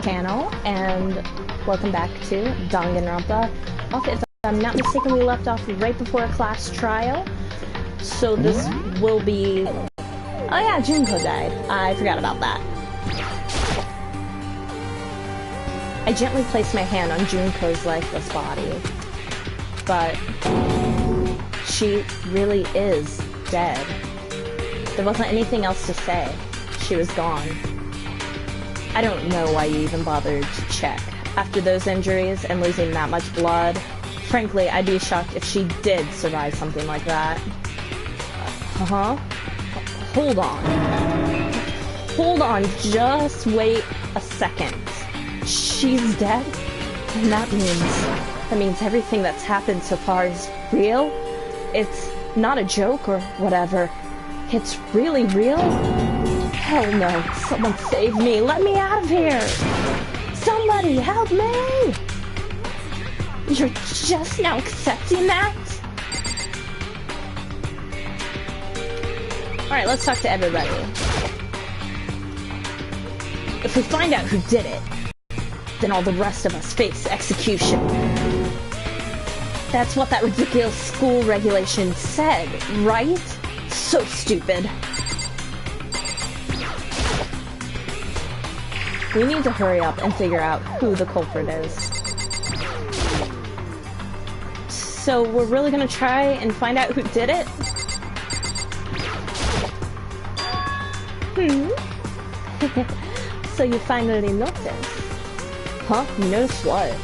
channel, and welcome back to Danganronpa. If I'm not mistaken, we left off right before a class trial, so this will be... Oh yeah, Junko died. I forgot about that. I gently placed my hand on Junko's lifeless body, but she really is dead. There wasn't anything else to say. She was gone. I don't know why you even bothered to check. After those injuries and losing that much blood, frankly, I'd be shocked if she did survive something like that. Hold on. Hold on, just wait a second. She's dead? And that means everything that's happened so far is real? It's not a joke or whatever. It's really real? Hell no. Someone save me. Let me out of here. Somebody help me. You're just now accepting that? Alright, let's talk to everybody. If we find out who did it, then all the rest of us face execution. That's what that ridiculous school regulation said, right? So stupid. We need to hurry up and figure out who the culprit is. So we're really gonna try and find out who did it? So you finally noticed. Huh? Notice what?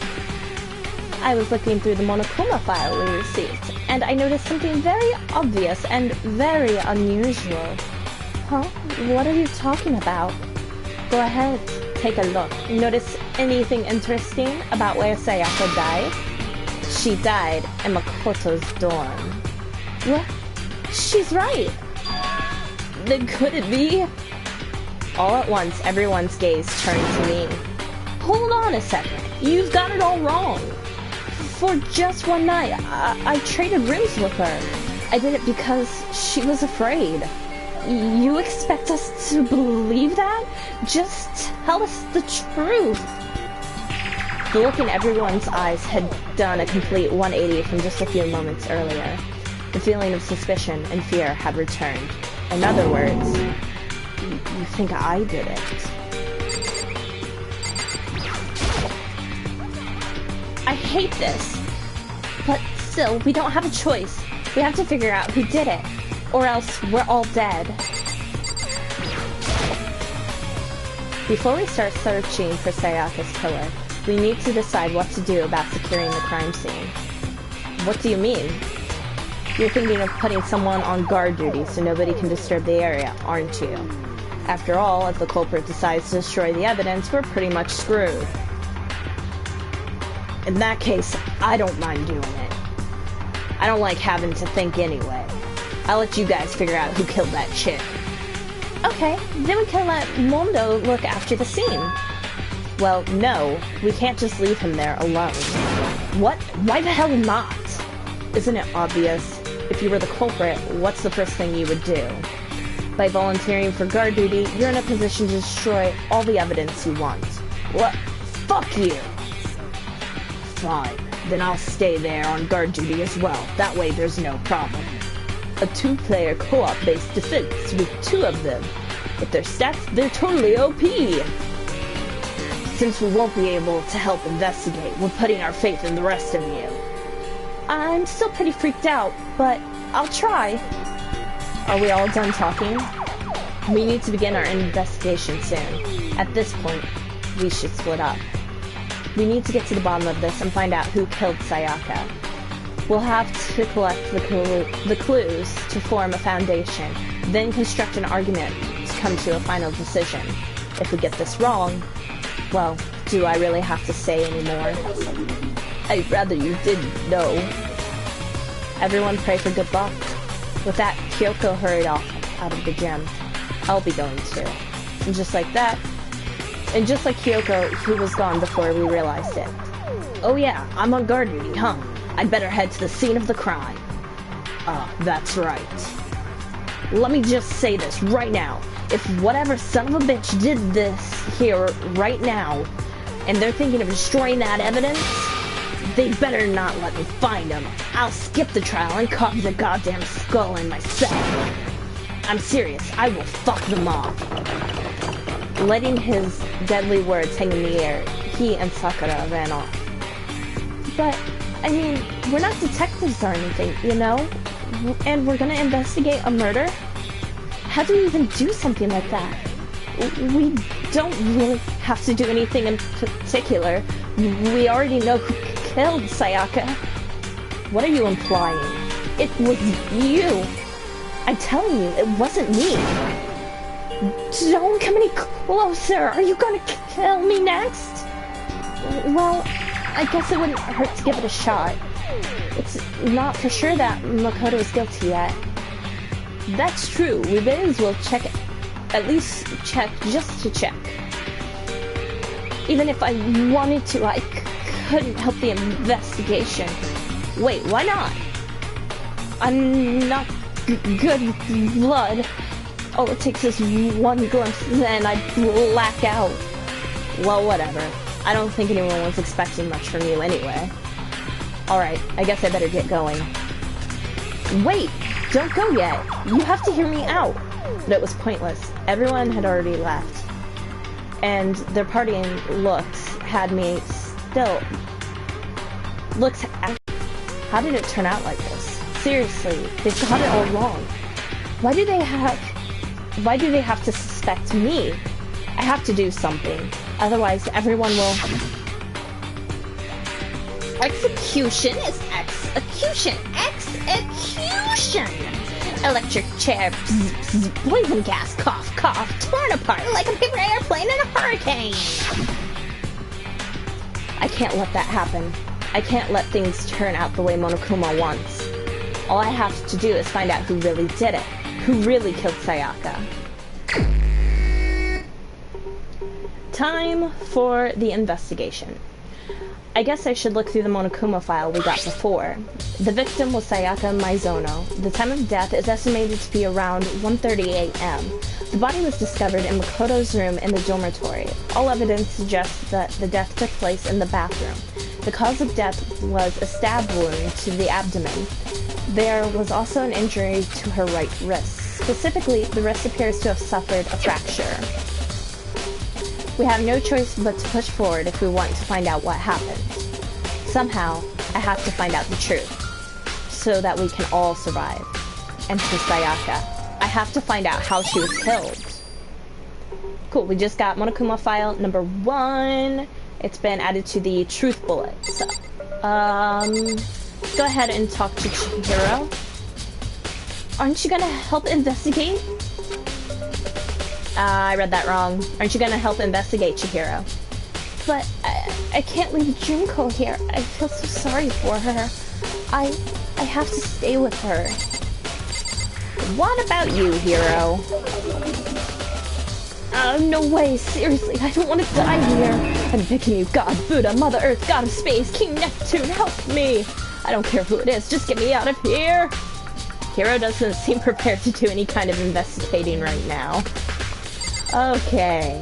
I was looking through the Monokuma file we received, and I noticed something very obvious and very unusual. Huh? What are you talking about? Go ahead, take a look. Notice anything interesting about where Sayaka died? She died in Makoto's dorm. What? She's right! Then could it be? All at once, everyone's gaze turned to me. Hold on a second. You've got it all wrong. For just one night, I traded rooms with her. I did it because she was afraid. You expect us to believe that? Just tell us the truth. The look in everyone's eyes had done a complete 180 from just a few moments earlier. The feeling of suspicion and fear had returned. In other words, you think I did it. I hate this. But still, we don't have a choice. We have to figure out who did it. Or else we're all dead. Before we start searching for Sayaka's killer, we need to decide what to do about securing the crime scene. What do you mean? You're thinking of putting someone on guard duty so nobody can disturb the area, aren't you? After all, if the culprit decides to destroy the evidence, we're pretty much screwed. In that case, I don't mind doing it. I don't like having to think anyway. I'll let you guys figure out who killed that chick. Okay, then we can let Mondo look after the scene. Well, no, we can't just leave him there alone. What? Why the hell not? Isn't it obvious? If you were the culprit, what's the first thing you would do? By volunteering for guard duty, you're in a position to destroy all the evidence you want. What? Fuck you! Fine, then I'll stay there on guard duty as well. That way there's no problem. A two-player co-op based defense with two of them. With their stats, they're totally OP! Since we won't be able to help investigate, we're putting our faith in the rest of you. I'm still pretty freaked out, but I'll try. Are we all done talking? We need to begin our investigation soon. At this point, we should split up. We need to get to the bottom of this and find out who killed Sayaka. We'll have to collect the clues to form a foundation, then construct an argument to come to a final decision. If we get this wrong, well, do I really have to say anymore? I'd rather you didn't know. Everyone pray for good luck. With that, Kyoko hurried off out of the gym. I'll be going too. And just like that, and just like Kyoko, he was gone before we realized it. Oh yeah, I'm on guard duty, huh? I'd better head to the scene of the crime. That's right. Let me just say this right now. If whatever son of a bitch did this here right now, and they're thinking of destroying that evidence, they better not let me find him. I'll skip the trial and carve the goddamn skull in myself. I'm serious, I will fuck them off. Letting his deadly words hang in the air, he and Sakura ran off. But, I mean, we're not detectives or anything, you know? And we're gonna investigate a murder? How do we even do something like that? We don't really have to do anything in particular. We already know who killed Sayaka. What are you implying? It was you. I'm telling you, it wasn't me. Don't come any closer. Are you gonna kill me next? Well, I guess it wouldn't hurt to give it a shot. It's not for sure that Makoto is guilty yet. That's true. We may as well check it. At least check, just to check. Even if I wanted to, I couldn't help the investigation. Wait, why not? I'm not good with blood. All it takes is one glimpse, then I black out. Well, whatever. I don't think anyone was expecting much from you anyway. Alright, I guess I better get going. Wait! Don't go yet! You have to hear me out! But it was pointless. Everyone had already left. And their partying looks had me still... Looks... How did it turn out like this? Seriously, they've got it all wrong. Why do they have to suspect me? I have to do something. Otherwise, everyone will... Execution is execution! Execution! Electric chair, bzz, bzz, poison gas, cough, cough, torn apart like a paper airplane in a hurricane! I can't let that happen. I can't let things turn out the way Monokuma wants. All I have to do is find out who really did it. Who really killed Sayaka. Time for the investigation. I guess I should look through the Monokuma file we got before. The victim was Sayaka Maizono. The time of death is estimated to be around 1:30 a.m. The body was discovered in Makoto's room in the dormitory. All evidence suggests that the death took place in the bathroom. The cause of death was a stab wound to the abdomen. There was also an injury to her right wrist. Specifically, the wrist appears to have suffered a fracture. We have no choice but to push forward if we want to find out what happened. Somehow, I have to find out the truth, so that we can all survive. And for Sayaka, I have to find out how she was killed. Cool, we just got Monokuma file number 1. It's been added to the truth bullet. So, go ahead and talk to Chihiro. Aren't you gonna help investigate? I read that wrong. Aren't you gonna help investigate, Chihiro? But I can't leave Junko here. I feel so sorry for her. I have to stay with her. What about you, Hiro? No way, seriously, I don't want to die here. I'm begging you, God, Buddha, Mother Earth, God of Space, King Neptune, help me. I don't care who it is, just get me out of here. Hiro doesn't seem prepared to do any kind of investigating right now. Okay,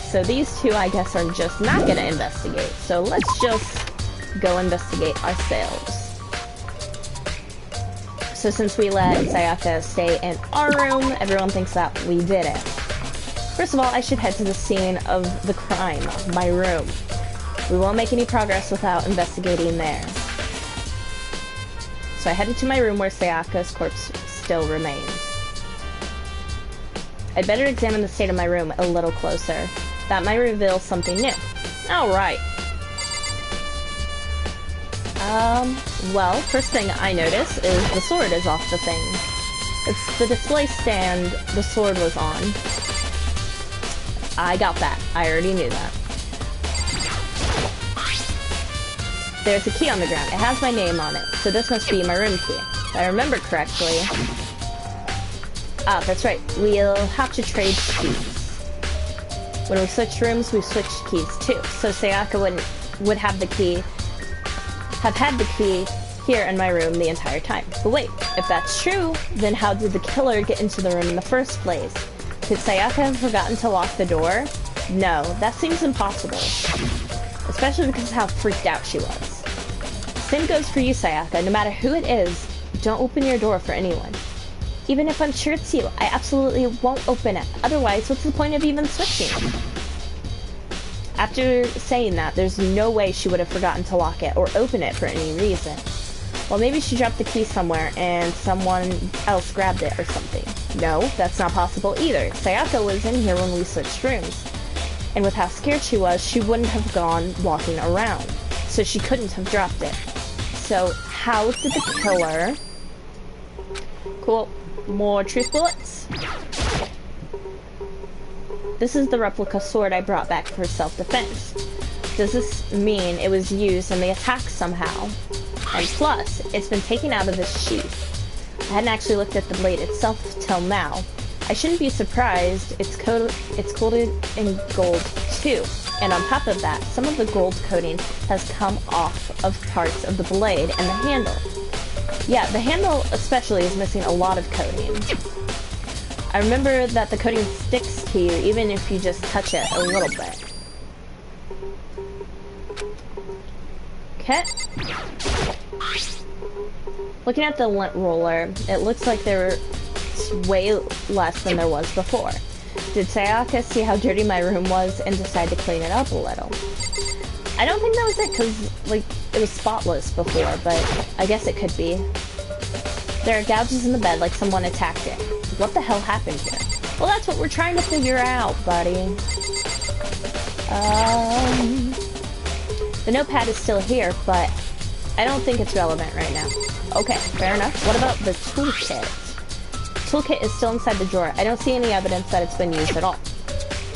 so these two, I guess, are just not gonna investigate. So let's just go investigate ourselves. So since we let Sayaka stay in our room, everyone thinks that we did it. First of all, I should head to the scene of the crime, my room. We won't make any progress without investigating there. So I headed to my room where Sayaka's corpse still remains. I'd better examine the state of my room a little closer. That might reveal something new. Alright. Well, first thing I notice is the sword is off the thing. It's the display stand the sword was on. I got that. I already knew that. There's a key on the ground. It has my name on it, so this must be my room key. If I remember correctly... Ah, that's right. We'll have to trade keys. When we switch rooms, we switch keys too. So Sayaka would have had the key here in my room the entire time. But wait, if that's true, then how did the killer get into the room in the first place? Could Sayaka have forgotten to lock the door? No, that seems impossible. especially because of how freaked out she was. Same goes for you, Sayaka. No matter who it is, don't open your door for anyone. Even if I'm sure it's you, I absolutely won't open it. Otherwise, what's the point of even switching? After saying that, there's no way she would have forgotten to lock it or open it for any reason. Well, maybe she dropped the key somewhere and someone else grabbed it or something. No, that's not possible either. Sayaka was in here when we switched rooms. And with how scared she was, she wouldn't have gone walking around. So she couldn't have dropped it. So how did the killer... Cool. More truth bullets. This is the replica sword I brought back for self-defense. Does this mean it was used in the attack somehow? And plus, it's been taken out of its sheath. I hadn't actually looked at the blade itself till now. I shouldn't be surprised it's coated in gold too. And on top of that, some of the gold coating has come off of parts of the blade and the handle. Yeah, the handle especially is missing a lot of coating. I remember that the coating sticks to you even if you just touch it a little bit. Okay. Looking at the lint roller, it looks like there's way less than there was before. Did Sayaka see how dirty my room was and decide to clean it up a little? I don't think that was it, because, like, it was spotless before, but I guess it could be. There are gouges in the bed like someone attacked it. What the hell happened here? Well, that's what we're trying to figure out, buddy. The notepad is still here, but I don't think it's relevant right now. Okay, fair enough. What about the toolkit? Toolkit is still inside the drawer. I don't see any evidence that it's been used at all.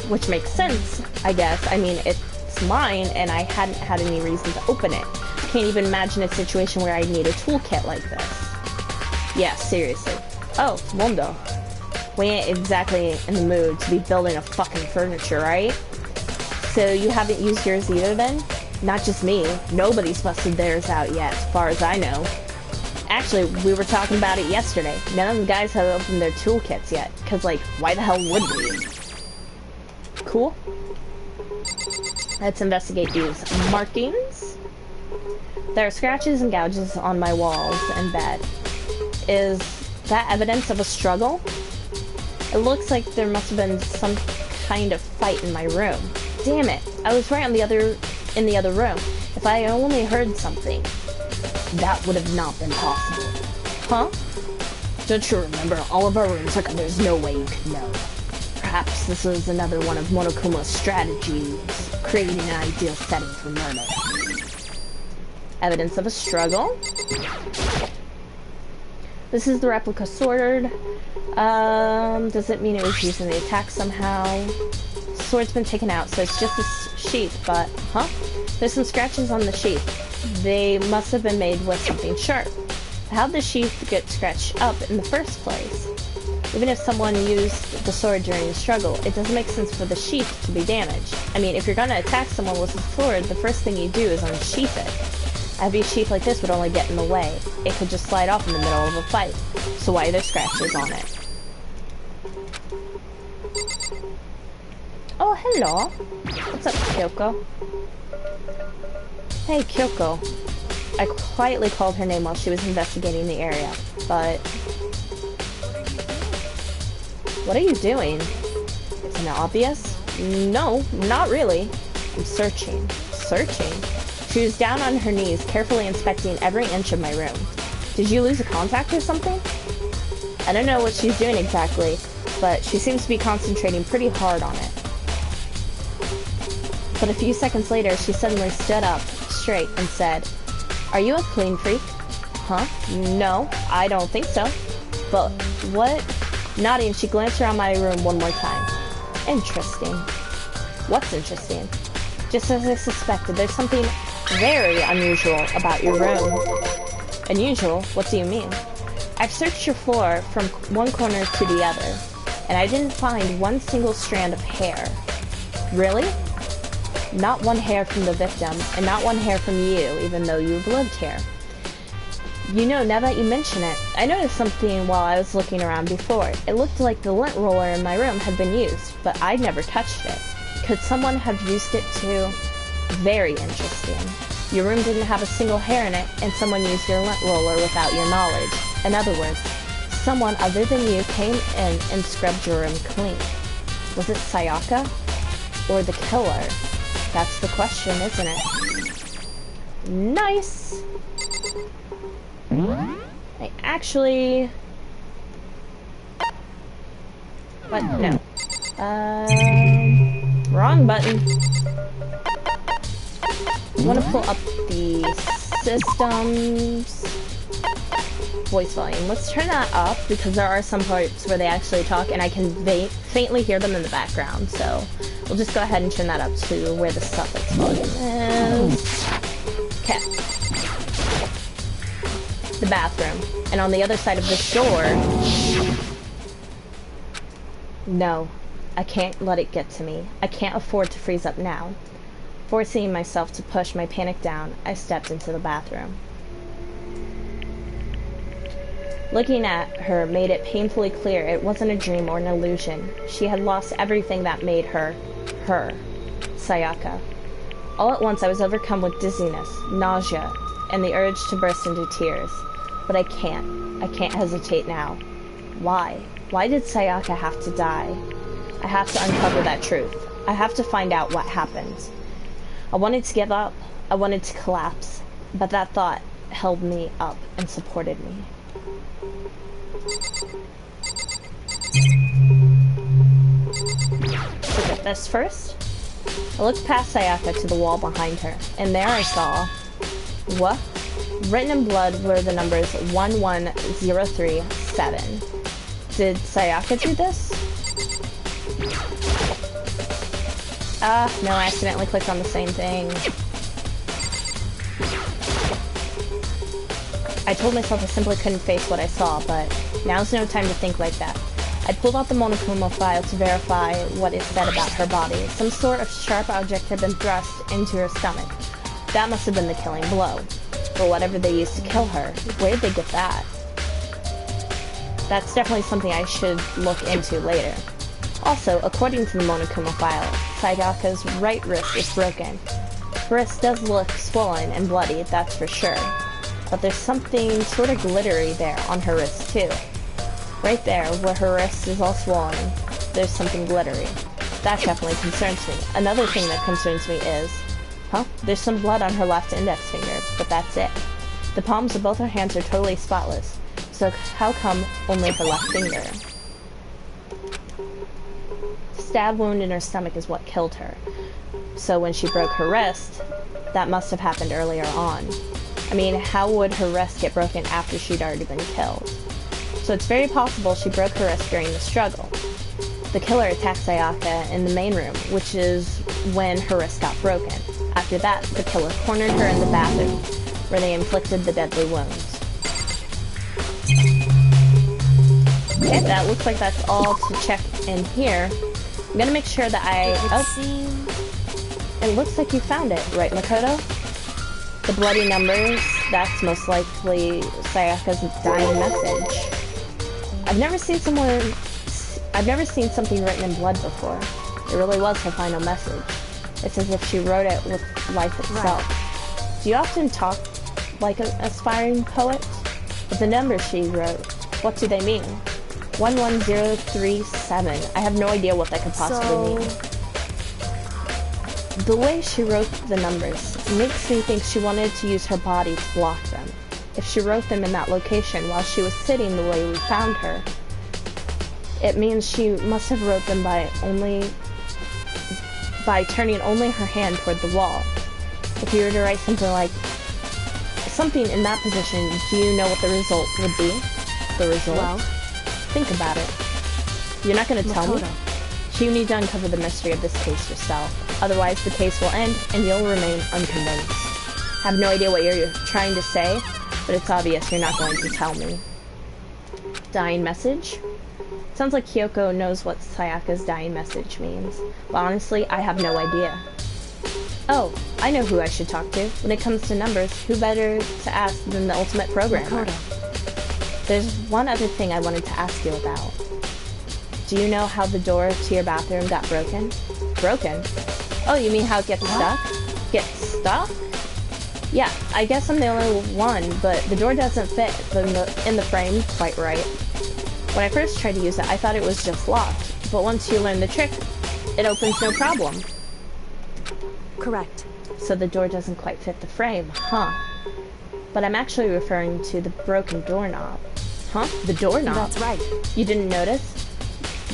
Which makes sense, I guess. I mean, it's mine, and I hadn't had any reason to open it. I can't even imagine a situation where I'd need a toolkit like this. Yeah, seriously. Oh, Mondo. We ain't exactly in the mood to be building a fucking furniture, right? So you haven't used yours either then? Not just me. Nobody's busted theirs out yet, as far as I know. Actually, we were talking about it yesterday. None of the guys have opened their toolkits yet, because, like, why the hell would we? Cool. Let's investigate these markings. There are scratches and gouges on my walls and bed. Is that evidence of a struggle? It looks like there must have been some kind of fight in my room. Damn it, I was right in the other room. If I only heard something, that would have not been possible. Huh? Don't you remember, all of our rooms are... There's no way you could know. Perhaps this was another one of Monokuma's strategies, creating an ideal setting for murder. Evidence of a struggle. This is the replica sword. Does it mean it was used in the attack somehow? The sword's been taken out, so it's just a sheath, but... Huh? There's some scratches on the sheath. They must have been made with something sharp. How'd the sheath get scratched up in the first place? Even if someone used the sword during the struggle, it doesn't make sense for the sheath to be damaged. I mean, if you're gonna attack someone with a sword, the first thing you do is unsheath it. A heavy sheath like this would only get in the way. It could just slide off in the middle of a fight. So why are there scratches on it? Oh, hello. What's up, Kyoko? Hey, Kyoko. I quietly called her name while she was investigating the area, but... What are you doing? Isn't it obvious? No, not really. I'm searching. Searching? She was down on her knees, carefully inspecting every inch of my room. Did you lose a contact or something? I don't know what she's doing exactly, but she seems to be concentrating pretty hard on it. But a few seconds later, she suddenly stood up straight and said, "Are you a clean freak?" Huh? No, I don't think so. But what? Nodding, she glanced around my room one more time. Interesting. What's interesting? Just as I suspected, there's something very unusual about your room. Unusual? What do you mean? I've searched your floor from one corner to the other, and I didn't find one single strand of hair. Really? Not one hair from the victim, and not one hair from you, even though you've lived here. You know, now that you mention it, I noticed something while I was looking around before. It looked like the lint roller in my room had been used, but I'd never touched it. Could someone have used it to... Very interesting. Your room didn't have a single hair in it, and someone used your lint roller without your knowledge. In other words, someone other than you came in and scrubbed your room clean. Was it Sayaka? Or the killer? That's the question, isn't it? Nice! I actually... What? No. Wrong button. I want to pull up the system's voice volume. Let's turn that up because there are some parts where they actually talk and I can faintly hear them in the background. So we'll just go ahead and turn that up to where the suffix volume is. Okay. The bathroom. And on the other side of this door... No. I can't let it get to me. I can't afford to freeze up now. Forcing myself to push my panic down, I stepped into the bathroom. Looking at her made it painfully clear it wasn't a dream or an illusion. She had lost everything that made her, Sayaka. All at once I was overcome with dizziness, nausea, and the urge to burst into tears. But I can't hesitate now. Why? Why did Sayaka have to die? I have to uncover that truth. I have to find out what happened. I wanted to give up. I wanted to collapse. But that thought held me up and supported me. Look at this first. I looked past Sayaka to the wall behind her, and there I saw... What? Written in blood were the numbers 11037. Did Sayaka do this? No, I accidentally clicked on the same thing. I told myself I simply couldn't face what I saw, but now's no time to think like that. I pulled out the Monokuma file to verify what it said about her body. Some sort of sharp object had been thrust into her stomach. That must have been the killing blow. Or whatever they used to kill her. Where'd they get that? That's definitely something I should look into later. Also, according to the Monokuma file, Sayaka's right wrist is broken. Her wrist does look swollen and bloody, that's for sure. But there's something sort of glittery there on her wrist too. Right there, where her wrist is all swollen, there's something glittery. That definitely concerns me. Another thing that concerns me is... There's some blood on her left index finger, but that's it. The palms of both her hands are totally spotless. So how come only her left finger? Stab wound in her stomach is what killed her. So when she broke her wrist, that must have happened earlier on. I mean, how would her wrist get broken after she'd already been killed? So it's very possible she broke her wrist during the struggle. The killer attacked Sayaka in the main room, which is when her wrist got broken. After that, the killer cornered her in the bathroom, where they inflicted the deadly wounds. Okay, that looks like that's all to check in here. I'm gonna make sure that it looks like you found it, right, Makoto? The bloody numbers, that's most likely Sayaka's dying message. I've never seen something written in blood before. It really was her final message. It's as if she wrote it with life itself. Right. Do you often talk like an aspiring poet? But the numbers she wrote, what do they mean? 11037. I have no idea what that could possibly mean. The way she wrote the numbers makes me think she wanted to use her body to block them. If she wrote them in that location while she was sitting the way we found her, it means she must have wrote them by turning only her hand toward the wall. If you were to write something in that position, do you know what the result would be? The result? Well, think about it. You're not going to tell me? You need to uncover the mystery of this case yourself. Otherwise, the case will end, and you'll remain unconvinced. I have no idea what you're trying to say, but it's obvious you're not going to tell me. Dying message? Sounds like Kyoko knows what Sayaka's dying message means, but honestly, I have no idea. Oh, I know who I should talk to. When it comes to numbers, who better to ask than the ultimate programmer? There's one other thing I wanted to ask you about. Do you know how the door to your bathroom got broken? Broken? Oh, you mean how it gets stuck? get stuck? Yeah, I guess I'm the only one, but the door doesn't fit in the frame quite right. When I first tried to use it, I thought it was just locked, but once you learn the trick, it opens no problem. Correct. So the door doesn't quite fit the frame, huh? But I'm actually referring to the broken doorknob. Huh? The doorknob? That's right. You didn't notice?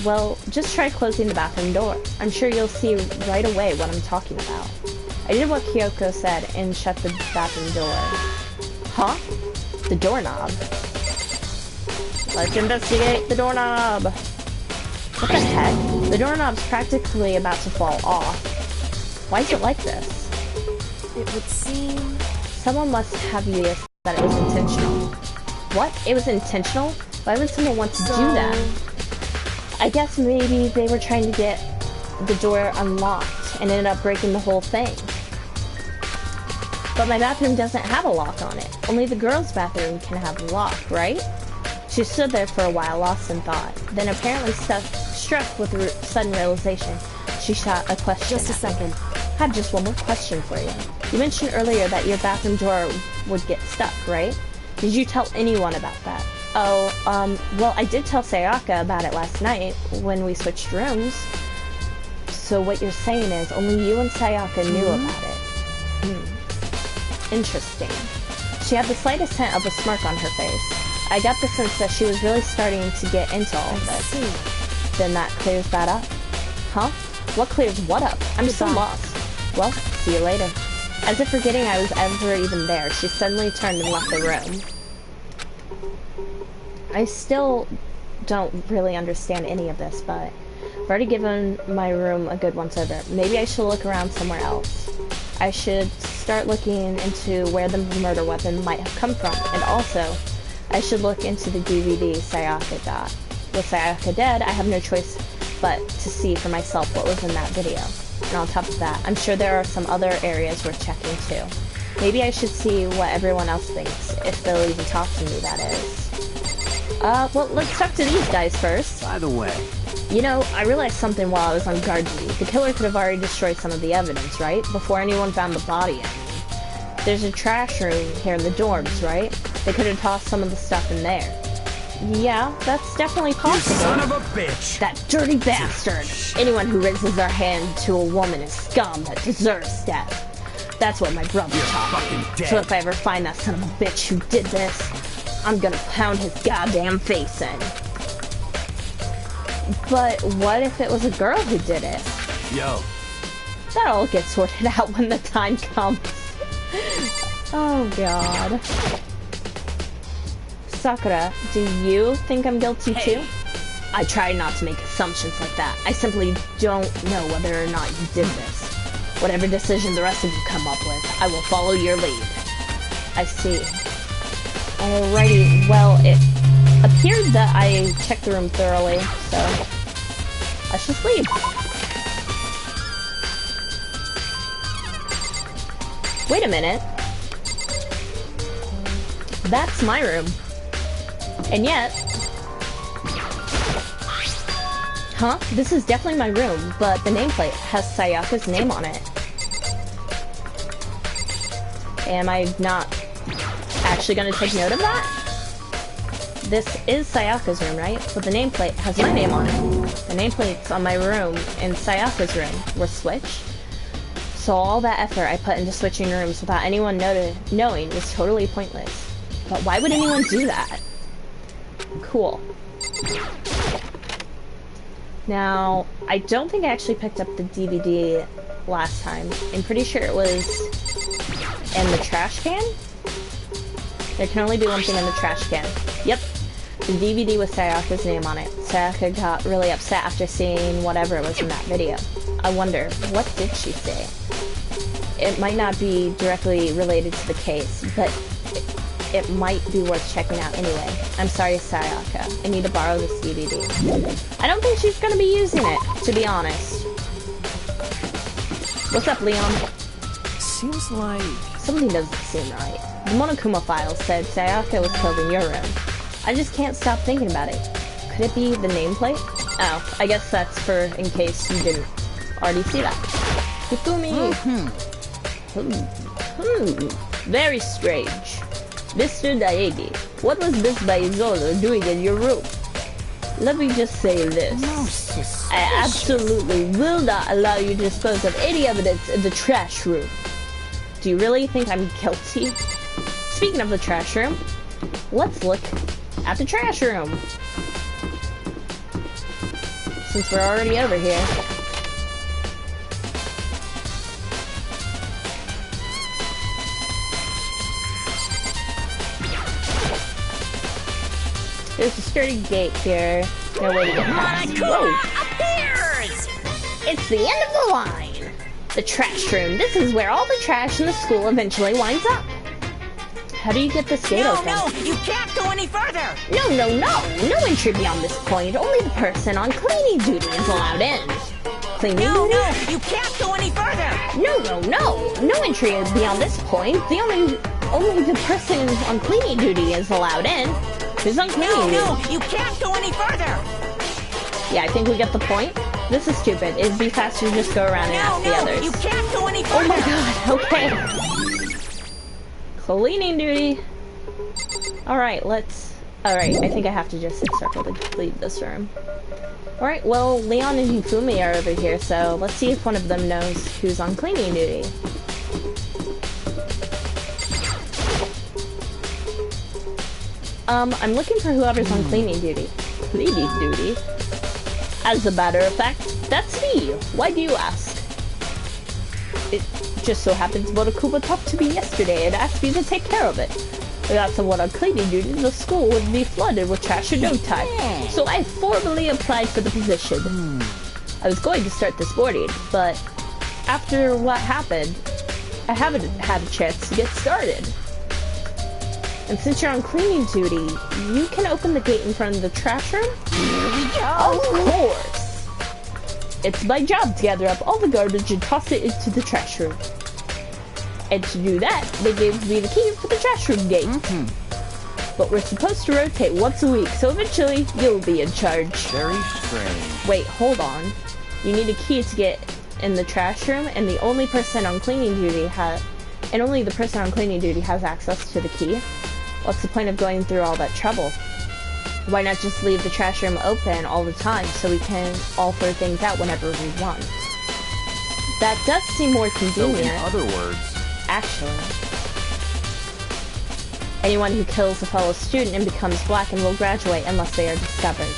Well, just try closing the bathroom door. I'm sure you'll see right away what I'm talking about. I did what Kyoko said and shut the bathroom door. Huh? The doorknob. Let's investigate the doorknob. What the heck? The doorknob's practically about to fall off. Why is it like this? It would seem... Someone must have used that it was intentional. What? It was intentional? Why would someone want to do that? I guess maybe they were trying to get the door unlocked and ended up breaking the whole thing. But my bathroom doesn't have a lock on it. Only the girls' bathroom can have a lock, right? She stood there for a while, lost in thought. Then apparently struck with a sudden realization, she shot a question. Just a second. I have just one more question for you. You mentioned earlier that your bathroom door would get stuck, right? Did you tell anyone about that? Oh, well, I did tell Sayaka about it last night when we switched rooms. So what you're saying is only you and Sayaka knew about it. Interesting. She had the slightest hint of a smirk on her face. I got the sense that she was really starting to get into all of this. Then that clears that up. Huh? What clears what up? I'm so lost. Well, see you later. As if forgetting I was ever even there, she suddenly turned and left the room. I still don't really understand any of this, but I've already given my room a good once over. Maybe I should look around somewhere else. I should start looking into where the murder weapon might have come from, and also, I should look into the DVD Sayaka got. With Sayaka dead, I have no choice but to see for myself what was in that video. And on top of that, I'm sure there are some other areas worth checking too. Maybe I should see what everyone else thinks, if they'll even talk to me, that is. Well, let's talk to these guys first. By the way... You know, I realized something while I was on guard duty. The killer could have already destroyed some of the evidence, right? Before anyone found the body. There's a trash room here in the dorms, right? They could have tossed some of the stuff in there. Yeah, that's definitely possible. You son of a bitch! That dirty bastard! Anyone who raises their hand to a woman is scum that deserves death. That's what my brother taught me. So if I ever find that son of a bitch who did this, I'm gonna pound his goddamn face in. But what if it was a girl who did it? Yo. That'll get sorted out when the time comes. Oh god. Sakura, do you think I'm guilty too? I try not to make assumptions like that. I simply don't know whether or not you did this. Whatever decision the rest of you come up with, I will follow your lead. I see. Alrighty, well, it appeared that I checked the room thoroughly, so let's just leave. Wait a minute. That's my room. And yet... Huh? This is definitely my room, but the nameplate has Sayaka's name on it. Am I not actually going to take note of that? This is Sayaka's room, right? But the nameplate has my name on it. The nameplates on my room and Sayaka's room were switched. So all that effort I put into switching rooms without anyone knowing was totally pointless. But why would anyone do that? Cool. Now, I don't think I actually picked up the DVD last time. I'm pretty sure it was in the trash can? There can only be one thing in the trash can. Yep. The DVD with Sayaka's name on it. Sayaka got really upset after seeing whatever was in that video. I wonder, what did she say? It might not be directly related to the case, but it might be worth checking out anyway. I'm sorry, Sayaka. I need to borrow this DVD. I don't think she's gonna be using it, to be honest. What's up, Leon? Seems like... Something doesn't seem right. The Monokuma file said Sayaka was killed in your room. I just can't stop thinking about it. Could it be the nameplate? Oh, I guess that's for in case you didn't already see that. Hifumi! Very strange. Mr. Daegi, what was Miss Baizolo doing in your room? Let me just say this. I absolutely will not allow you to dispose of any evidence in the trash room. Do you really think I'm guilty? Speaking of the trash room, let's look at the trash room. Since we're already over here. There's a sturdy gate here. No way to get past. Whoa! Appears! It's the end of the line! The trash room. This is where all the trash in the school eventually winds up. How do you get this gate open? No, you can't go any further! No! No entry beyond this point. Only the person on cleaning duty is allowed in. Cleaning duty? No, you can't go any further! No entry beyond this point. Only the person on cleaning duty is allowed in. Who's on cleaning duty? No, you can't go any further! Yeah, I think we get the point. This is stupid. It'd be faster to just go around and ask the others. You can't go any further! Oh my god, okay. Cleaning duty. Alright, Alright, I think I have to just hit circle to leave this room. Alright, well, Leon and Hifumi are over here, so let's see if one of them knows who's on cleaning duty. I'm looking for whoever's on cleaning duty. Cleaning duty? As a matter of fact, that's me. Why do you ask? It just so happens Monokuma talked to me yesterday and asked me to take care of it. Without someone on cleaning duty, the school would be flooded with trash in no time. So I formally applied for the position. I was going to start this morning, but after what happened, I haven't had a chance to get started. And since you're on cleaning duty, you can open the gate in front of the trash room? Here we go! Of course! It's my job to gather up all the garbage and toss it into the trash room. And to do that, they gave me the key for the trash room gate. But we're supposed to rotate once a week, so eventually you'll be in charge. Very strange. Wait, hold on. You need a key to get in the trash room, and only the person on cleaning duty has access to the key. What's the point of going through all that trouble? Why not just leave the trash room open all the time so we can all throw things out whenever we want? That does seem more convenient. So in other words, actually, anyone who kills a fellow student and becomes Blackened will graduate unless they are discovered.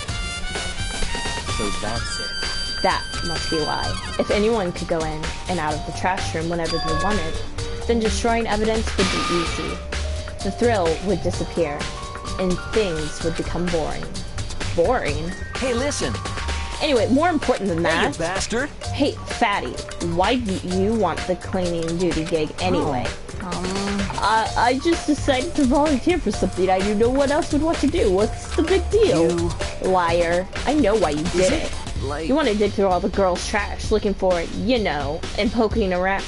so that's it. That must be why. If anyone could go in and out of the trash room whenever they wanted, then destroying evidence would be easy. The thrill would disappear, and things would become boring. Boring? Hey, listen. Anyway, more important than Hey, that... you bastard. Hey, Fatty, why do you want the cleaning duty gig anyway? I just decided to volunteer for something I knew no one else would want to do. What's the big deal? You... Liar. I know why you did it. Like... You want to dig through all the girls' trash, looking for, you know, and poking around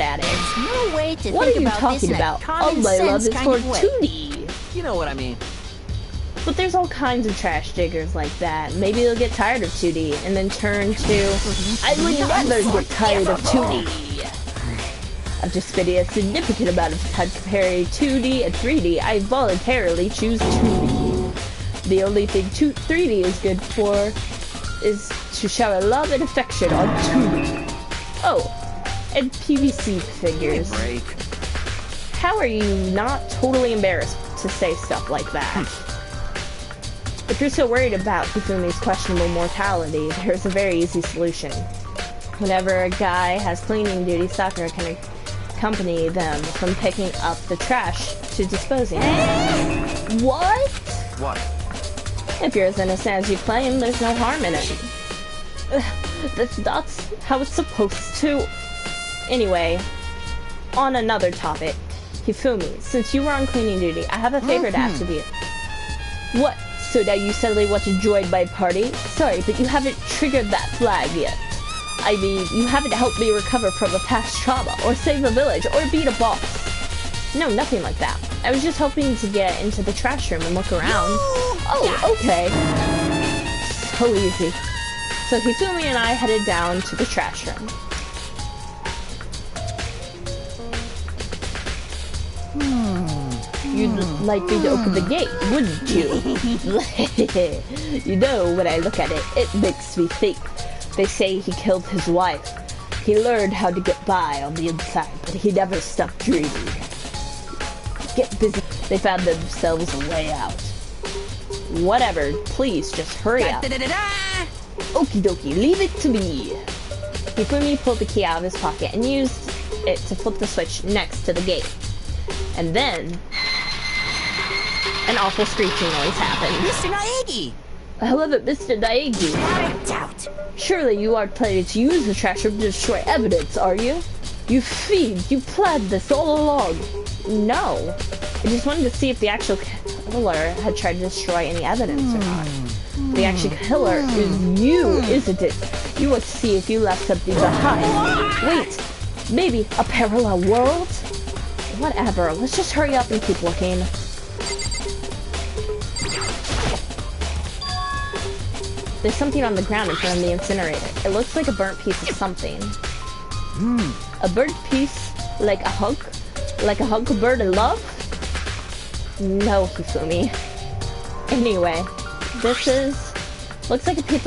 at it. No way to What think are you about talking this in about? a common Oh, my love, sense it's kind for of way. 2D. You know what I mean. But there's all kinds of trash diggers like that. Maybe they'll get tired of 2D and then turn to... I would never get tired of 2D. After spending a significant amount of time comparing 2D and 3D, I voluntarily choose 2D. The only thing 3D is good for is to shower love and affection on 2D. Oh, and PVC figures. Give me a break. How are you not totally embarrassed to say stuff like that? If you're so worried about Hifumi's questionable mortality, there's a very easy solution. Whenever a guy has cleaning duty, Sakura can accompany them from picking up the trash to disposing of it. What? What? If you're as innocent as you claim, there's no harm in it. That's not how it's supposed to... Anyway, on another topic. Hifumi, since you were on cleaning duty, I have a favor to ask of you. What? So now you suddenly want to join my party? Sorry, but you haven't triggered that flag yet. I mean, you haven't helped me recover from a past trauma, or save a village, or beat a boss. No, nothing like that. I was just hoping to get into the trash room and look around. Oh, okay. So easy. So Hifumi and I headed down to the trash room. like me to open the gate, wouldn't you? You know, when I look at it, it makes me think. They say he killed his wife. He learned how to get by on the inside, but he never stopped dreaming. Get busy. They found themselves a way out. Whatever, please just hurry up. Okie dokie, leave it to me. Hifumi pulled the key out of his pocket and used it to flip the switch next to the gate. And then, an awful screeching noise happened. Mr. Naegi! However, Mr. Naegi, Not a doubt. surely you aren't planning to use the trash room to destroy evidence, are you? You fiend, you planned this all along. No. I just wanted to see if the actual killer had tried to destroy any evidence or not. The actual killer is you, isn't it? You want to see if you left something behind. Wait, maybe a parallel world? Whatever, let's just hurry up and keep looking. There's something on the ground in front of the incinerator. It looks like a burnt piece of something. A burnt piece? Like a hunk? Like a hunk of bird in love? No, Hifumi. Anyway, this looks like a piece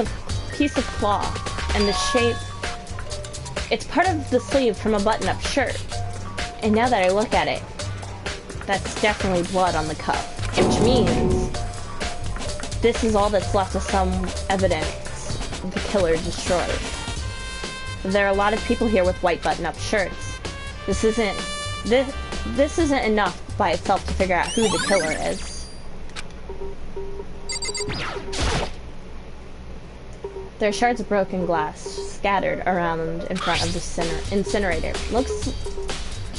of cloth, and the shape, it's part of the sleeve from a button-up shirt. And now that I look at it, that's definitely blood on the cuff, which means this is all that's left of some evidence the killer destroyed. There are a lot of people here with white button-up shirts. This isn't enough by itself to figure out who the killer is. There are shards of broken glass scattered around in front of the incinerator. Looks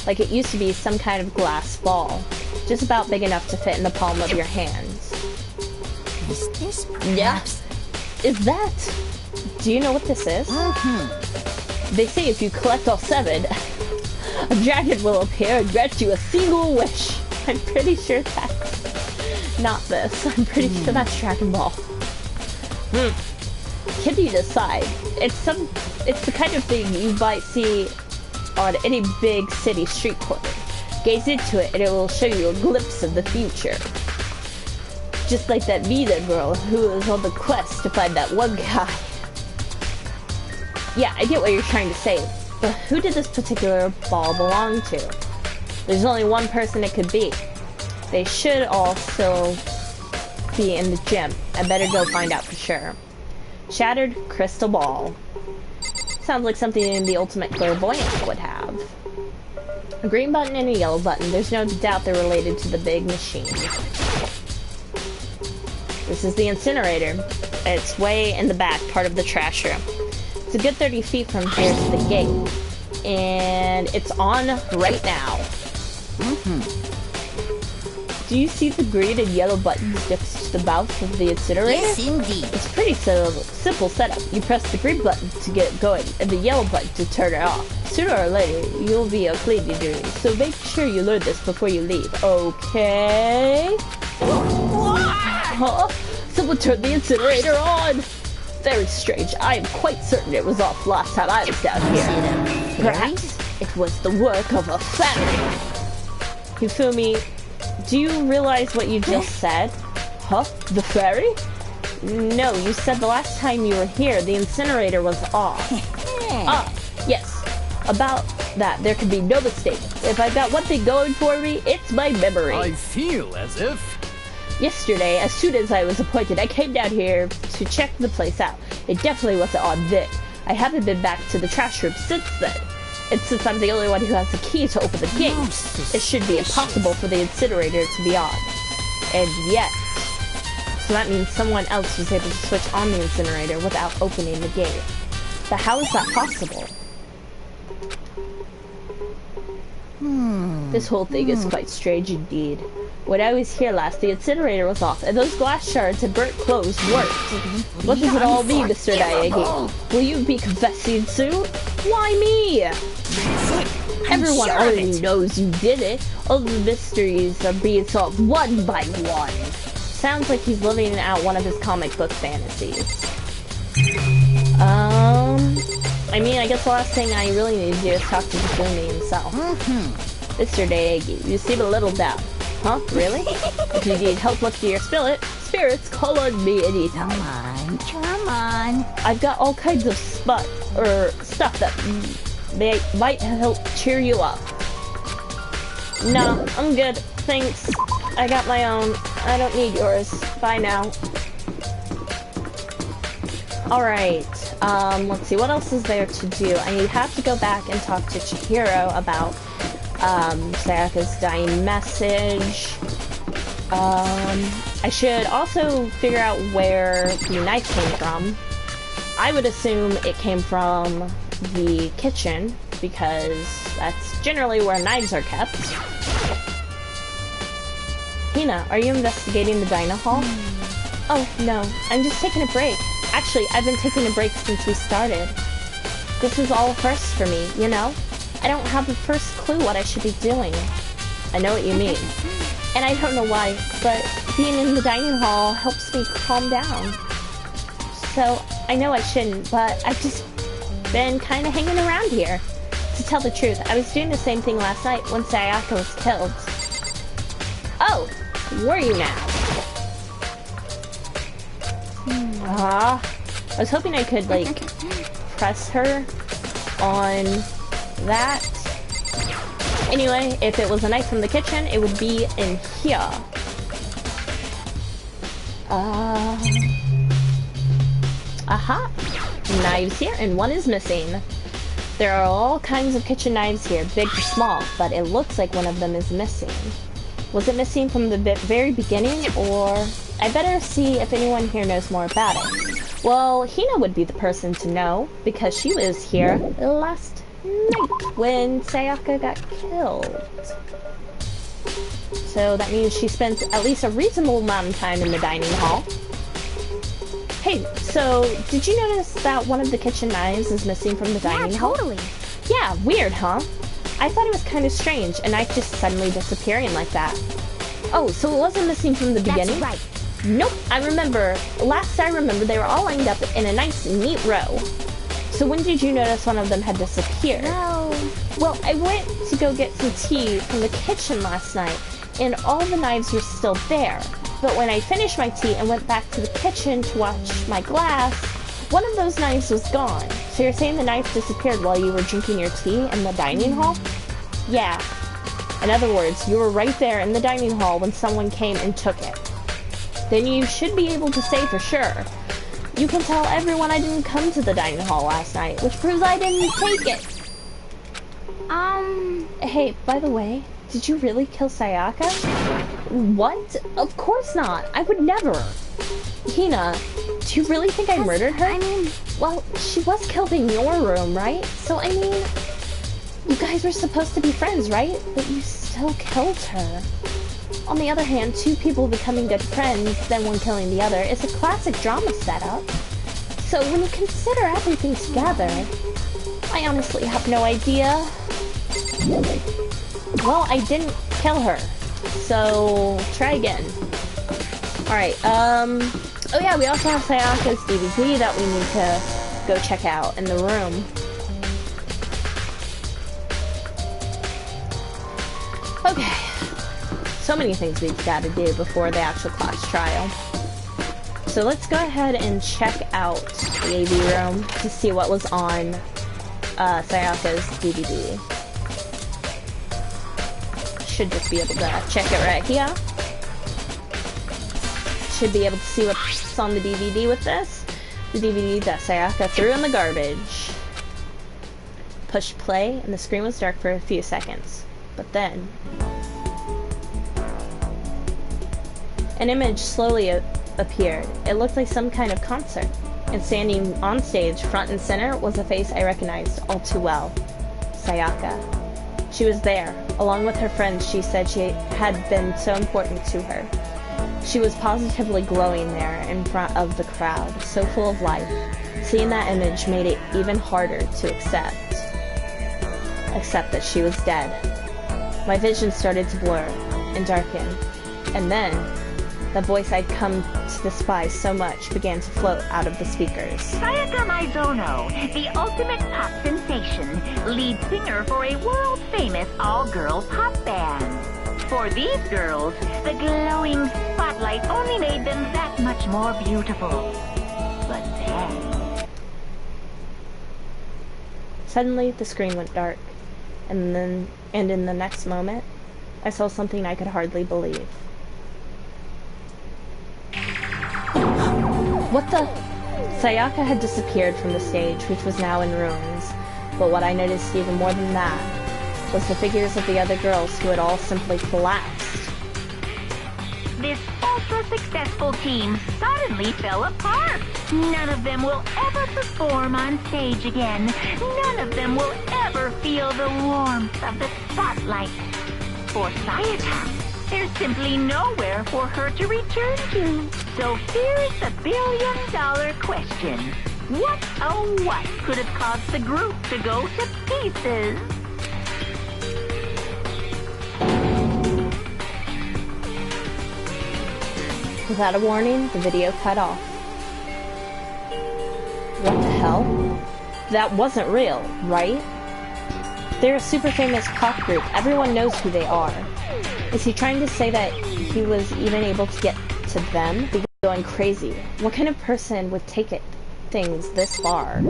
like it used to be some kind of glass ball, just about big enough to fit in the palm of your hands. Is this perhaps? Yeah. Is that? Do you know what this is? They say if you collect all 7, a dragon will appear and grant you a single wish. I'm pretty sure that's not this. I'm pretty sure that's Dragon Ball. Can you decide? It's the kind of thing you might see on any big city street corner. Gaze into it and it will show you a glimpse of the future. Just like that Mina girl who was on the quest to find that one guy. Yeah, I get what you're trying to say, but who did this particular ball belong to? There's only one person it could be. They should all still be in the gym. I better go find out for sure. Shattered crystal ball. Sounds like something the ultimate clairvoyant would have. A green button and a yellow button. There's no doubt they're related to the big machine. This is the incinerator. It's way in the back, part of the trash room. It's a good 30 feet from here to the gate. And it's on right now. Do you see the green and yellow buttons next to the mouth of the incinerator? Yes, indeed. It's pretty simple setup. You press the green button to get it going, and the yellow button to turn it off. Sooner or later, you'll be a cleaning duty, so make sure you learn this before you leave, okay? Huh? Someone turned the incinerator on! Very strange. I am quite certain it was off last time I was down here. Perhaps it was the work of a fairy. Hifumi, do you realize what you just said? Huh? The fairy? No, you said the last time you were here, the incinerator was off. Ah, yes. About that, there can be no mistake. If I've got one thing going for me, it's my memory. I feel as if... Yesterday, as soon as I was appointed, I came down here to check the place out. It definitely wasn't on then. I haven't been back to the trash room since then. And since I'm the only one who has the key to open the gate, it should be impossible for the incinerator to be on. And yet... So that means someone else was able to switch on the incinerator without opening the gate. But how is that possible? This whole thing is quite strange indeed. When I was here last, the incinerator was off, and those glass shards and burnt clothes worked. What does it all mean, Mr. Naegi? Will you be confessing soon? Why me? Everyone already knows you did it. All the mysteries are being solved one by one. Sounds like he's living out one of his comic book fantasies. I mean, I guess the last thing I really need to do is talk to Hifumi himself. Mr. Naegi, you seem a little down. Huh? Really? If you need help lifting your spirits, call on me anytime. Come on. I've got all kinds of stuff that might help cheer you up. No, I'm good. Thanks. I got my own. I don't need yours. Bye now. Alright, let's see, what else is there to do? I have to go back and talk to Chihiro about, Sayaka's dying message. I should also figure out where the knife came from. I would assume it came from the kitchen, because that's generally where knives are kept. Hina, are you investigating the dining hall? Oh, no, I'm just taking a break. Actually, I've been taking a break since we started. This is all first for me, you know? I don't have the first clue what I should be doing. I know what you mean. And I don't know why, but being in the dining hall helps me calm down. So, I know I shouldn't, but I've just been kind of hanging around here. To tell the truth, I was doing the same thing last night when Sayaka was killed. Oh, were you now? I was hoping I could, like, press her on that. Anyway, if it was a knife from the kitchen, it would be in here. Aha! Knives here, and one is missing. There are all kinds of kitchen knives here, big or small, but it looks like one of them is missing. Was it missing from the very beginning, or... I better see if anyone here knows more about it. Well, Hina would be the person to know, because she was here last night when Sayaka got killed. So that means she spent at least a reasonable amount of time in the dining hall. Hey, so did you notice that one of the kitchen knives is missing from the dining hall? Totally. Yeah, weird, huh? I thought it was kind of strange, a knife just suddenly disappearing like that. Oh, so it wasn't missing from the beginning? That's right. Nope, I remember. Last I remember, they were all lined up in a nice, neat row. So when did you notice one of them had disappeared? Well, I went to go get some tea from the kitchen last night, and all the knives were still there. But when I finished my tea and went back to the kitchen to wash my glass, one of those knives was gone. So you're saying the knife disappeared while you were drinking your tea in the dining hall? Yeah. In other words, you were right there in the dining hall when someone came and took it. Then you should be able to say for sure. You can tell everyone I didn't come to the dining hall last night, which proves I didn't take it. Hey, by the way, did you really kill Sayaka? What? Of course not. I would never. Hina, do you really think I murdered her? I mean, well, she was killed in your room, right? So, I mean, you guys were supposed to be friends, right? But you still killed her. On the other hand, two people becoming good friends, then one killing the other, is a classic drama setup. So when you consider everything together, I honestly have no idea. Well, I didn't kill her, so try again. Alright, oh yeah, we also have Sayaka's DVD that we need to go check out in the room. Okay. So many things we've got to do before the actual class trial. So let's go ahead and check out the AV room to see what was on Sayaka's DVD. Should just be able to check it right here. Should be able to see what's on the DVD with this. The DVD that Sayaka threw in the garbage. Push play, and the screen was dark for a few seconds. But then... an image slowly appeared. It looked like some kind of concert. And standing on stage, front and center, was a face I recognized all too well. Sayaka. She was there, along with her friends she said she had been so important to her. She was positively glowing there in front of the crowd, so full of life. Seeing that image made it even harder to accept that she was dead. My vision started to blur and darken, and then the voice I'd come to despise so much began to float out of the speakers. Sayaka Maizono, the ultimate pop sensation, lead singer for a world-famous all-girl pop band. For these girls, the glowing spotlight only made them that much more beautiful. But then... Suddenly, the screen went dark, and in the next moment, I saw something I could hardly believe. What the? Sayaka had disappeared from the stage, which was now in ruins. But what I noticed even more than that was the figures of the other girls who had all simply collapsed. This ultra-successful team suddenly fell apart. None of them will ever perform on stage again. None of them will ever feel the warmth of the spotlight. For Sayaka, there's simply nowhere for her to return to. So here's the billion-dollar question. What, oh what, could have caused the group to go to pieces? Without a warning, the video cut off. What the hell? That wasn't real, right? They're a super famous pop group. Everyone knows who they are. Is he trying to say that he was even able to get to them? He's going crazy. What kind of person would take things this far?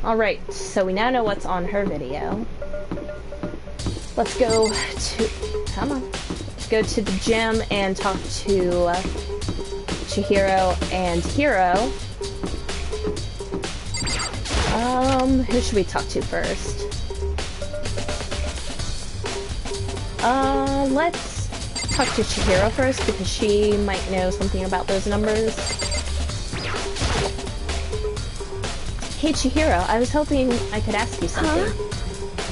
Alright, so we now know what's on her video. Let's go to... Come on. Let's go to the gym and talk to Chihiro and Hiro. Who should we talk to first? Let's talk to Chihiro first because she might know something about those numbers. Hey Chihiro, I was hoping I could ask you something.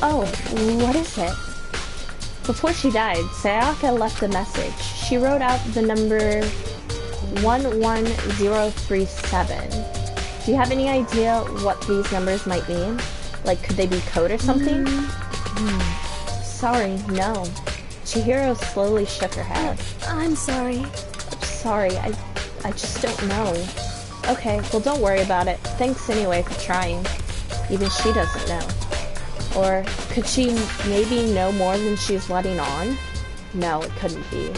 Oh, what is it? Before she died, Sayaka left a message. She wrote out the number 11037. Do you have any idea what these numbers might mean? Like, could they be code or something? Sorry, no. Chihiro slowly shook her head. I'm sorry. I'm sorry, I just don't know. Okay, well don't worry about it. Thanks anyway for trying. Even she doesn't know. Or could she maybe know more than she's letting on? No, it couldn't be.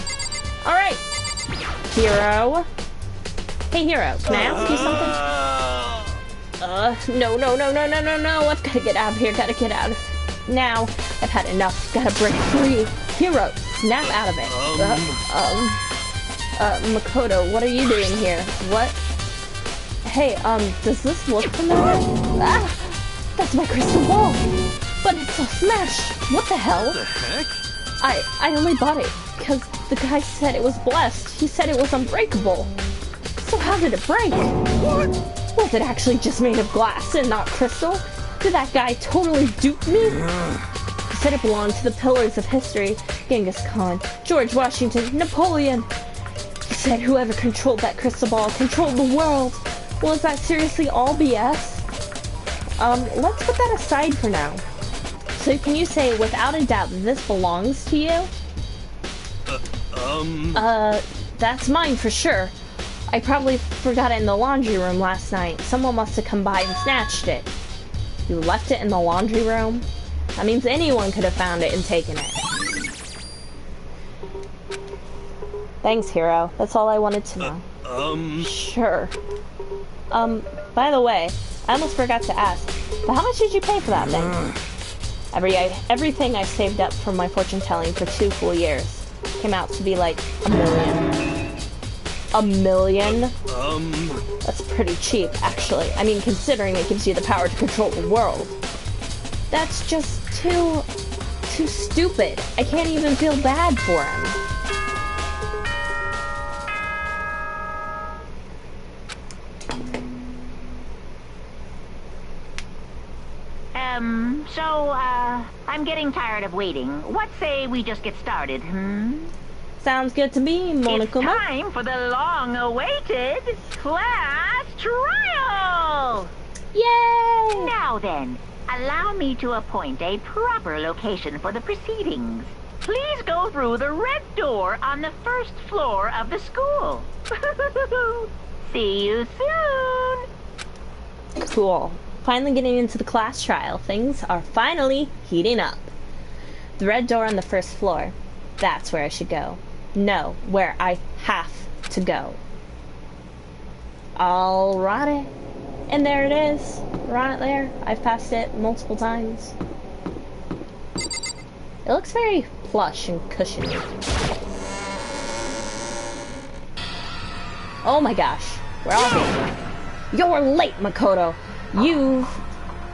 Alright! Hiro! Hey Hiro, can I ask you something? No, I've gotta get out of here, gotta get out of now. I've had enough, gotta break free. Hiro, snap out of it. Makoto, what are you doing here? What? Hey, does this look familiar? Ah! That's my crystal ball! But it's all smashed! What the hell? What the heck? I only bought it because the guy said it was blessed. He said it was unbreakable. So how did it break? What? Was it actually just made of glass and not crystal? Did that guy totally dupe me? He said it belonged to the pillars of history. Genghis Khan, George Washington, Napoleon. He said whoever controlled that crystal ball controlled the world. Well, is that seriously all BS? Let's put that aside for now. So can you say without a doubt that this belongs to you? That's mine for sure. I probably forgot it in the laundry room last night. Someone must have come by and snatched it. You left it in the laundry room? That means anyone could have found it and taken it. Thanks, Hiro. That's all I wanted to know. Sure. By the way, I almost forgot to ask, but how much did you pay for that thing? Everything I saved up from my fortune telling for 2 full years came out to be like $1 million. $1 million? That's pretty cheap, actually. I mean, considering it gives you the power to control the world. That's just too stupid. I can't even feel bad for him. I'm getting tired of waiting. What say we just get started, Sounds good to me, Monokuma. It's time for the long-awaited class trial! Yay! Now then, allow me to appoint a proper location for the proceedings. Please go through the red door on the first floor of the school. See you soon! Cool. Finally getting into the class trial. Things are finally heating up. The red door on the first floor. That's where I should go. No, where I have to go. Alrighty. And there it is. Right there. I've passed it multiple times. It looks very plush and cushiony. Oh my gosh. We're all here. You're late, Makoto.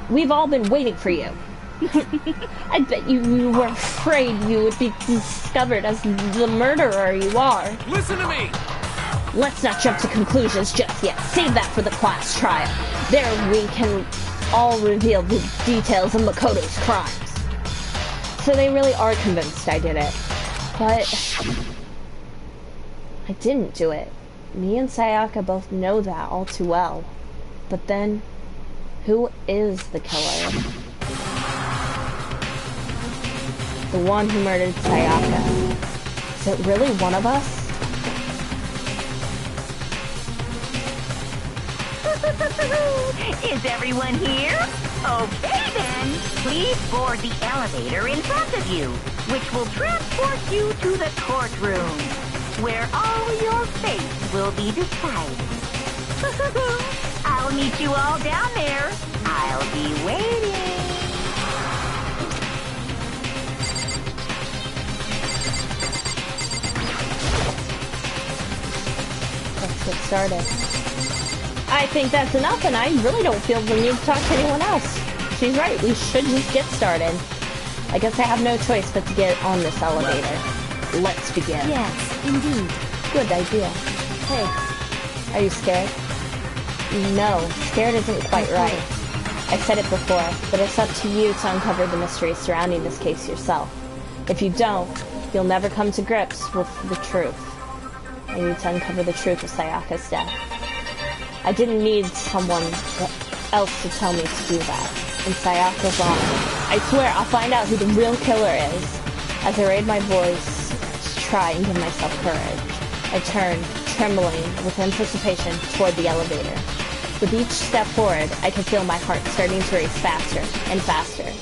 We've all been waiting for you. I bet you were afraid you would be discovered as the murderer you are. Listen to me! Let's not jump to conclusions just yet. Save that for the class trial. There we can all reveal the details of Makoto's crimes. So they really are convinced I did it. But I didn't do it. Me and Sayaka both know that all too well. But then, who is the killer? The one who murdered Sayaka. Is it really one of us? Is everyone here? Okay then. Please board the elevator in front of you, which will transport you to the courtroom, where all your fate will be decided. I'll meet you all down there. I'll be waiting. Let's get started. I think that's enough, and I really don't feel the need to talk to anyone else. She's right, we should just get started. I guess I have no choice but to get on this elevator. Let's begin. Yes, indeed. Good idea. Hey, are you scared? No, scared isn't quite right. I said it before, but it's up to you to uncover the mystery surrounding this case yourself. If you don't, you'll never come to grips with the truth. I need to uncover the truth of Sayaka's death. I didn't need someone else to tell me to do that. And Sayaka's on. I swear I'll find out who the real killer is. As I raised my voice to try and give myself courage, I turned, trembling with anticipation, toward the elevator. With each step forward, I could feel my heart starting to race faster and faster.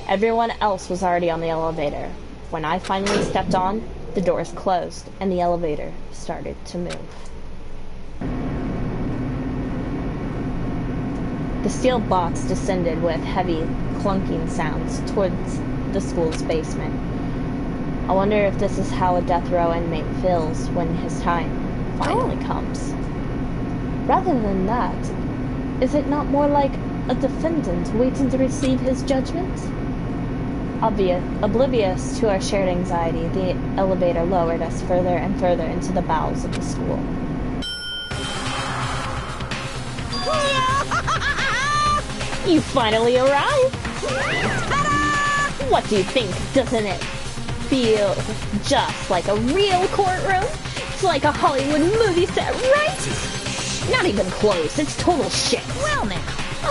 Everyone else was already on the elevator. When I finally stepped on, the doors closed and the elevator started to move. The steel box descended with heavy, clunking sounds towards the school's basement. I wonder if this is how a death row inmate feels when his time finally comes. Rather than that, is it not more like a defendant waiting to receive his judgment? Oblivious to our shared anxiety, the elevator lowered us further and further into the bowels of the school. You finally arrived! Ta-da! What do you think? Doesn't it feel just like a real courtroom? It's like a Hollywood movie set, right? Not even close. It's total shit. Well now.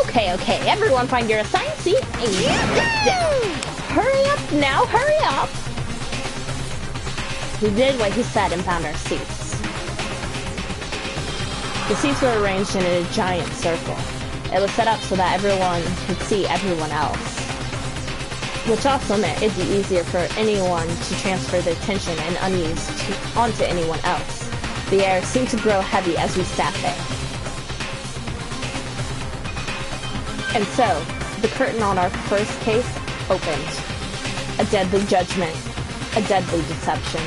Okay, everyone find your assigned seat and sit down. Hurry up now, hurry up! We did what he said and found our seats. The seats were arranged in a giant circle. It was set up so that everyone could see everyone else, which also meant it'd be easier for anyone to transfer their tension and unease onto anyone else. The air seemed to grow heavy as we sat there. And so, the curtain on our first case opened. A deadly judgment, a deadly deception,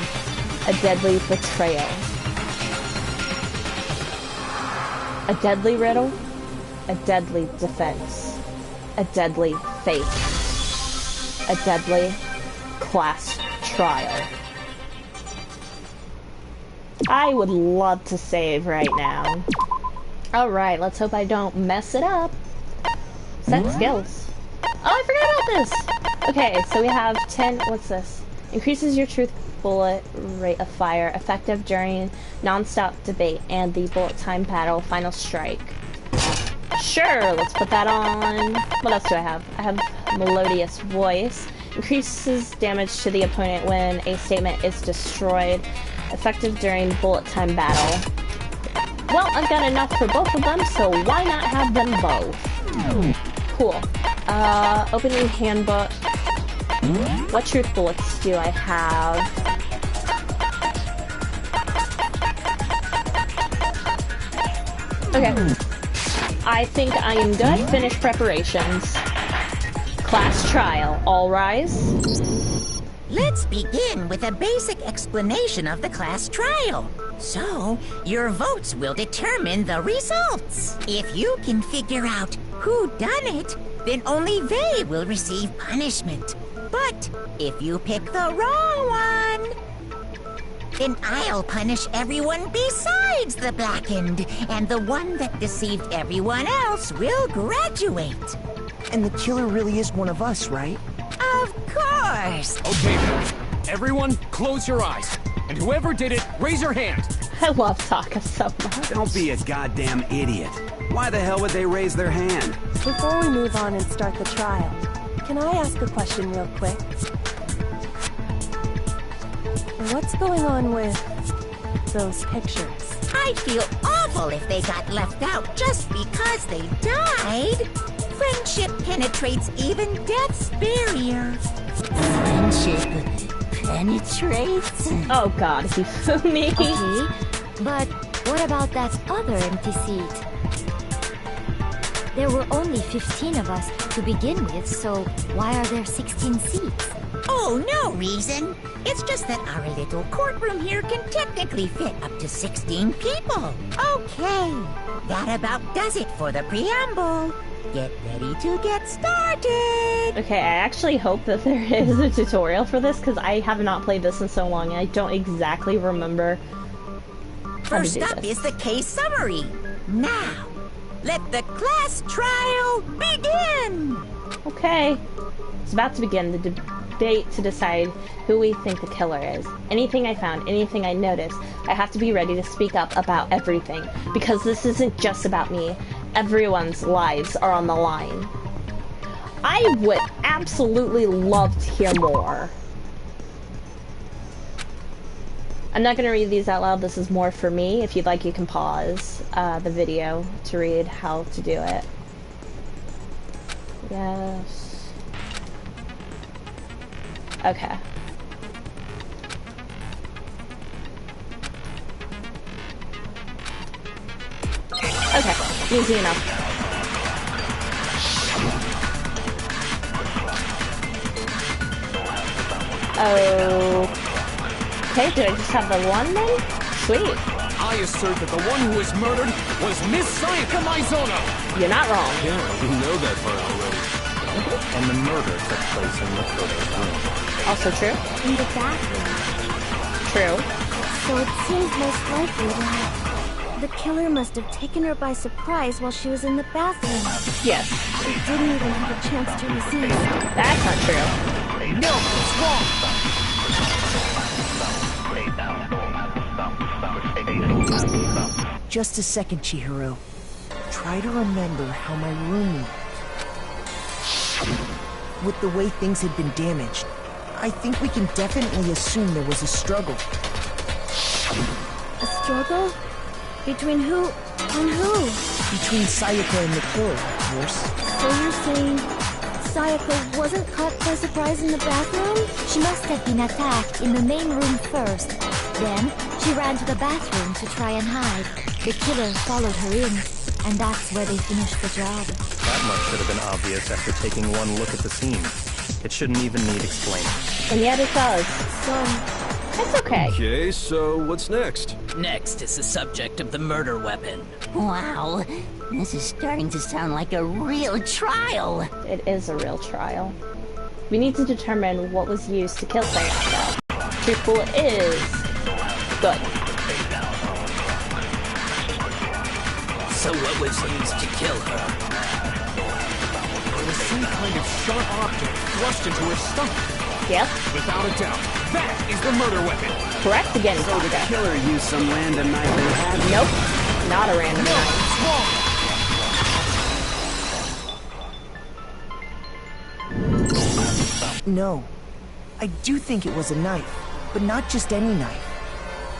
a deadly betrayal. A deadly riddle, a deadly defense, a deadly fate, a deadly class trial. I would love to save right now. Alright, let's hope I don't mess it up. Set skills. Oh, I forgot about this! Okay, so we have 10, what's this? Increases your truth bullet rate of fire, effective during non-stop debate, and the bullet time battle final strike. Sure, let's put that on. What else do I have? I have melodious voice. Increases damage to the opponent when a statement is destroyed. Effective during bullet time battle. Well, I've got enough for both of them, so why not have them both? Cool. Opening handbook. What truth bullets do I have? Okay. I think I am good. Finish preparations. Class trial. All rise. Let's begin with a basic explanation of the class trial. So, your votes will determine the results. If you can figure out who done it, then only they will receive punishment. But if you pick the wrong one, then I'll punish everyone besides the Blackened, and the one that deceived everyone else will graduate. And the killer really is one of us, right? Of course! Okay then, everyone close your eyes. And whoever did it, raise your hand. I love Taka so much. Don't be a goddamn idiot. Why the hell would they raise their hand? Before we move on and start the trial, can I ask a question real quick? What's going on with those pictures? I'd feel awful if they got left out just because they died. Friendship penetrates even death's barrier. Friendship penetrates? Oh god, Hifumi. Okay, but what about that other empty seat? There were only 15 of us to begin with, so why are there 16 seats? Oh, no reason. It's just that our little courtroom here can technically fit up to 16 people. Okay, that about does it for the preamble. Get ready to get started. Okay, I actually hope that there is a tutorial for this, because I have not played this in so long, and I don't exactly remember how to First do up this. is the case summary. Now, let the class trial begin. Okay. It's about to begin the debate to decide who we think the killer is. Anything I found, anything I noticed, I have to be ready to speak up about everything, because this isn't just about me. Everyone's lives are on the line. I would absolutely love to hear more. I'm not going to read these out loud. This is more for me. If you'd like, you can pause the video to read how to do it. Yes. Okay. Okay, easy enough. Oh. Okay, do I just have the one then? Sweet. I assert that the one who was murdered was Miss Sayaka Maizono. You're not wrong. Yeah, we know that part already. And the murder took place in the photo room. Also true. In the bathroom. True. So it seems most likely that the killer must have taken her by surprise while she was in the bathroom. Yes. She didn't even have a chance to resist. That's not true. No, it's wrong. Just a second, Chihiro. Try to remember how my room looked. With the way things had been damaged, I think we can definitely assume there was a struggle. A struggle? Between who and who? Between Sayaka and the killer, of course. So you're saying Sayaka wasn't caught by surprise in the bathroom? She must have been attacked in the main room first. Then, she ran to the bathroom to try and hide. The killer followed her in, and that's where they finished the job. That much should have been obvious after taking one look at the scene. It shouldn't even need explaining. And yet it does. That's okay. Okay, so what's next? Next is the subject of the murder weapon. Wow, this is starting to sound like a real trial. It is a real trial. We need to determine what was used to kill Sayaka. Truthful is good. So what was used to kill her? There was some kind of sharp object thrust into her stomach. Yep. Without a doubt, that is the murder weapon. Correct again, So the Taka. killer used some random knife they had? Nope. Not a random No, knife. it's wrong. No. I do think it was a knife, but not just any knife.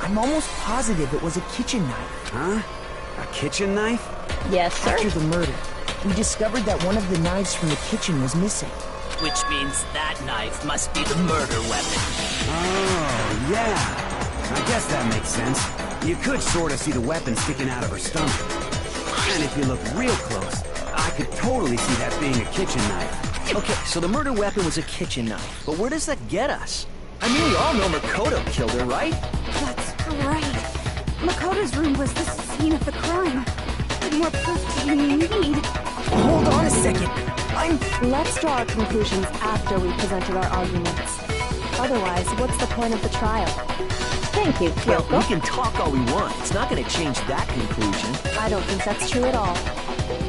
I'm almost positive it was a kitchen knife. Huh? A kitchen knife? Yes, sir. After the murder, we discovered that one of the knives from the kitchen was missing. Which means that knife must be the murder weapon. Oh, yeah. I guess that makes sense. You could sort of see the weapon sticking out of her stomach. And if you look real close, I could totally see that being a kitchen knife. Okay, so the murder weapon was a kitchen knife. But where does that get us? I mean, we all know Makoto killed her, right? That's right. Makoto's room was the scene of the crime. What more proof do you need? Hold on a second. Let's draw our conclusions after we presented our arguments. Otherwise, what's the point of the trial? Thank you, Kyoko. Well, we can talk all we want. It's not going to change that conclusion. I don't think that's true at all.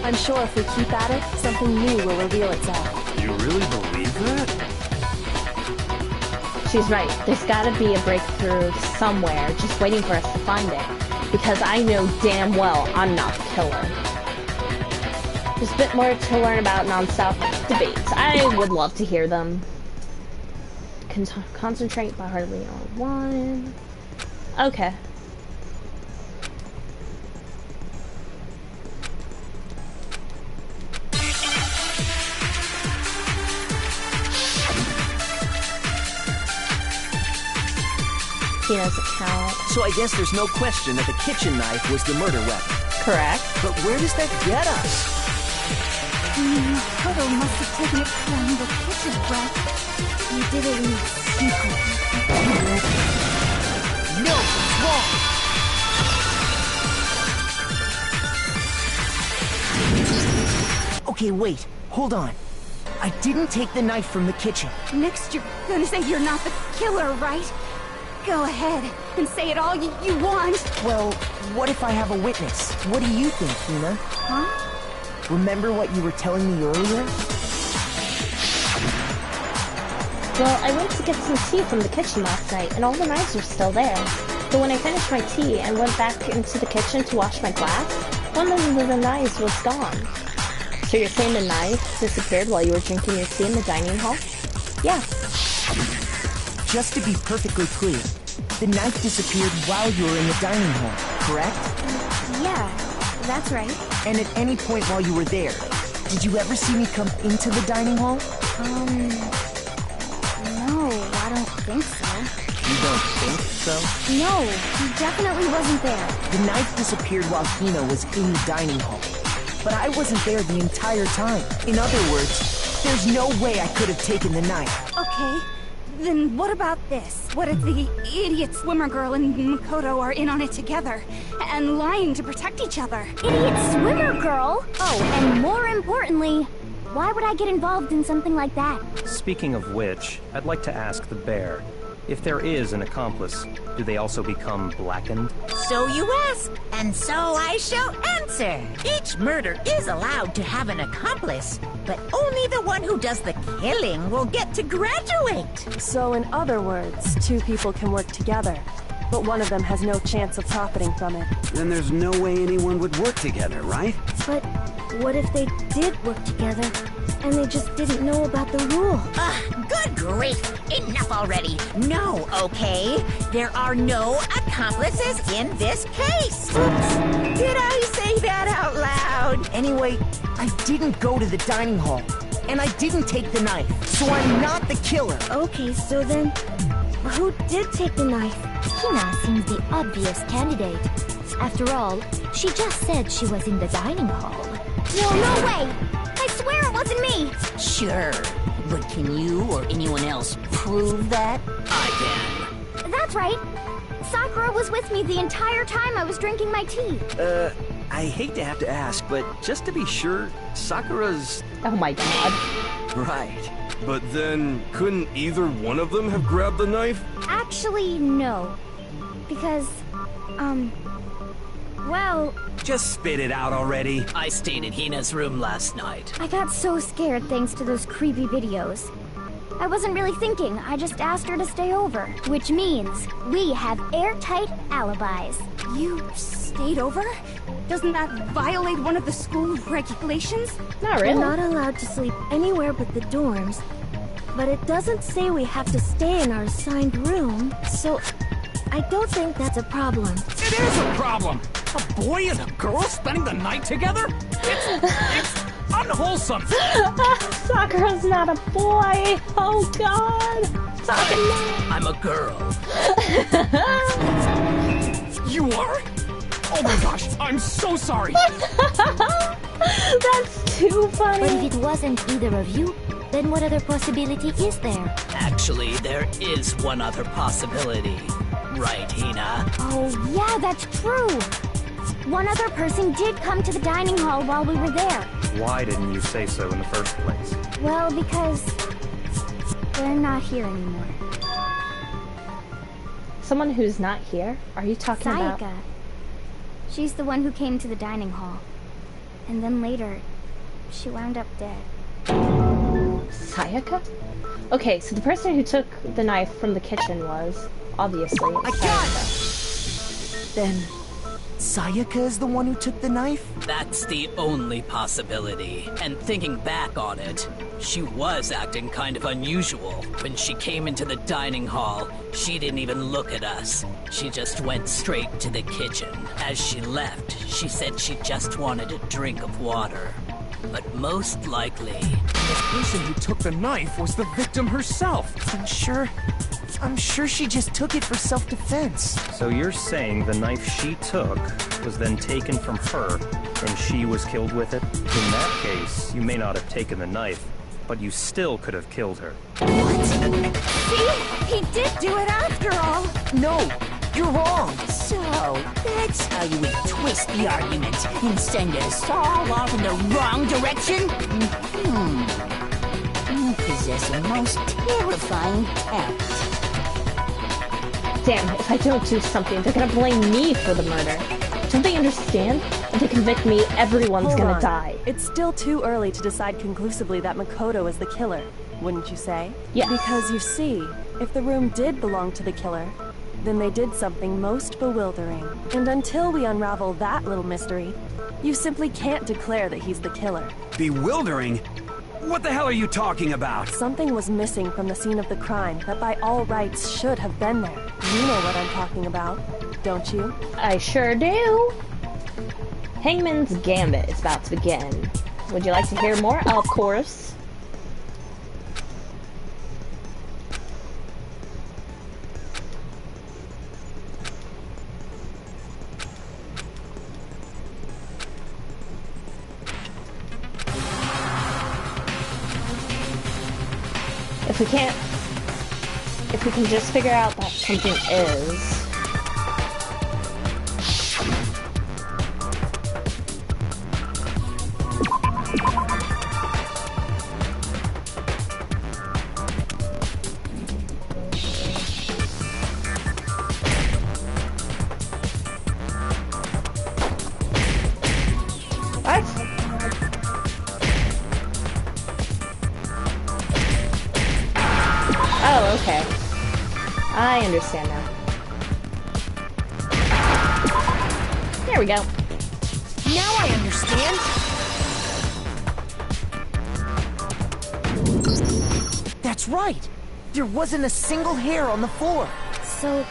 I'm sure if we keep at it, something new will reveal itself. You really believe that? She's right. There's gotta be a breakthrough somewhere, just waiting for us to find it. Because I know damn well I'm not the killer. There's a bit more to learn about non-stop debates. I would love to hear them. Concentrate but hardly on one. Okay. Tina's account. So I guess there's no question that the kitchen knife was the murder weapon. Correct. But where does that get us? Makoto must have taken it from the kitchen, Brett. You did it in secret. No, it's wrong. Okay, wait. Hold on. I didn't take the knife from the kitchen. Next, you're gonna say you're not the killer, right? Go ahead and say it all you want. Well, what if I have a witness? What do you think, Hina? Huh? Remember what you were telling me earlier? Well, I went to get some tea from the kitchen last night, and all the knives were still there. But when I finished my tea and went back into the kitchen to wash my glass, one of the knives was gone. So you're saying the knife disappeared while you were drinking your tea in the dining hall? Yeah. Just to be perfectly clear, the knife disappeared while you were in the dining hall, correct? Yeah, that's right. And at any point while you were there, did you ever see me come into the dining hall? No, I don't think so. You don't think so? No, he definitely wasn't there. The knife disappeared while Hina was in the dining hall. But I wasn't there the entire time. In other words, there's no way I could have taken the knife. Okay, then what about this? What if the idiot swimmer girl and Makoto are in on it together, and lying to protect each other? Idiot swimmer girl? Oh, and more importantly, why would I get involved in something like that? Speaking of which, I'd like to ask the bear, if there is an accomplice, do they also become blackened? So you ask, and so I shall answer. Each murder is allowed to have an accomplice, but only the one who does the killing will get to graduate. So in other words, two people can work together, but one of them has no chance of profiting from it. Then there's no way anyone would work together, right? But what if they did work together, and they just didn't know about the rule? Good grief! Enough already! No, okay? There are no accomplices in this case! Oops! Did I say that out loud? Anyway, I didn't go to the dining hall, and I didn't take the knife, so I'm not the killer. Okay, so then, who did take the knife? Hina seems the obvious candidate. After all, she just said she was in the dining hall. No way! I swear it wasn't me! Sure, but can you or anyone else prove that? I can. That's right. Sakura was with me the entire time I was drinking my tea. I hate to have to ask, but just to be sure, Sakura's... Oh my god. Right. But then, couldn't either one of them have grabbed the knife? Actually, no. Because, well... Just spit it out already. I stayed in Hina's room last night. I got so scared thanks to those creepy videos. I wasn't really thinking, I just asked her to stay over. Which means, we have airtight alibis. You stayed over? Doesn't that violate one of the school regulations? Not really. We're not allowed to sleep anywhere but the dorms. But it doesn't say we have to stay in our assigned room, so I don't think that's a problem. It is a problem! A boy and a girl spending the night together? It's unwholesome! Sakura's not a boy! Oh god! Sakura! I'm a girl. You are? Oh my gosh, I'm so sorry! That's too funny! But if it wasn't either of you, then what other possibility is there? Actually, there is one other possibility. Right, Hina? Oh, yeah, that's true. One other person did come to the dining hall while we were there. Why didn't you say so in the first place? Well, because they're not here anymore. Someone who's not here? Are you talking about? Sayaka. She's the one who came to the dining hall. And then later, she wound up dead. Sayaka? Okay, so the person who took the knife from the kitchen was, obviously, Sayaka. Then, Sayaka is the one who took the knife? That's the only possibility. And thinking back on it, she was acting kind of unusual. When she came into the dining hall, she didn't even look at us. She just went straight to the kitchen. As she left, she said she just wanted a drink of water. But most likely, The person who took the knife was the victim herself. I'm sure she just took it for self-defense. So you're saying the knife she took was then taken from her, and she was killed with it? In that case, you may not have taken the knife, but you still could have killed her. See? He did do it after all. No, you're wrong. So, that's how you would twist the argument and send us all off in the wrong direction? You possess a most terrifying talent. Damn, if I don't do something, they're gonna blame me for the murder. Don't they understand? If they convict me, everyone's Hold gonna on. die. It's still too early to decide conclusively that Makoto is the killer, wouldn't you say? Yes. Because you see, if the room did belong to the killer, then they did something most bewildering. And until we unravel that little mystery, you simply can't declare that he's the killer. Bewildering? What the hell are you talking about? Something was missing from the scene of the crime that by all rights should have been there. You know what I'm talking about, don't you? I sure do. Hangman's Gambit is about to begin. Would you like to hear more? Of course. If we can just figure out that something is. What? Oh, okay. I understand now. There we go. Now I understand. That's right. There wasn't a single hair on the floor. So,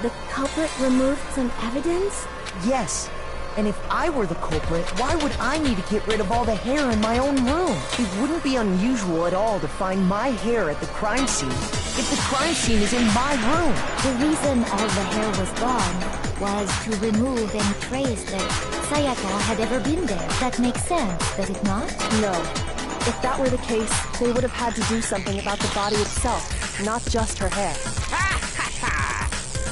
the culprit removed some evidence? Yes. And if I were the culprit, why would I need to get rid of all the hair in my own room? It wouldn't be unusual at all to find my hair at the crime scene if the crime scene is in my room. The reason all the hair was gone was to remove any trace that Sayaka had ever been there. That makes sense, does it not? No. If that were the case, they would have had to do something about the body itself, not just her hair.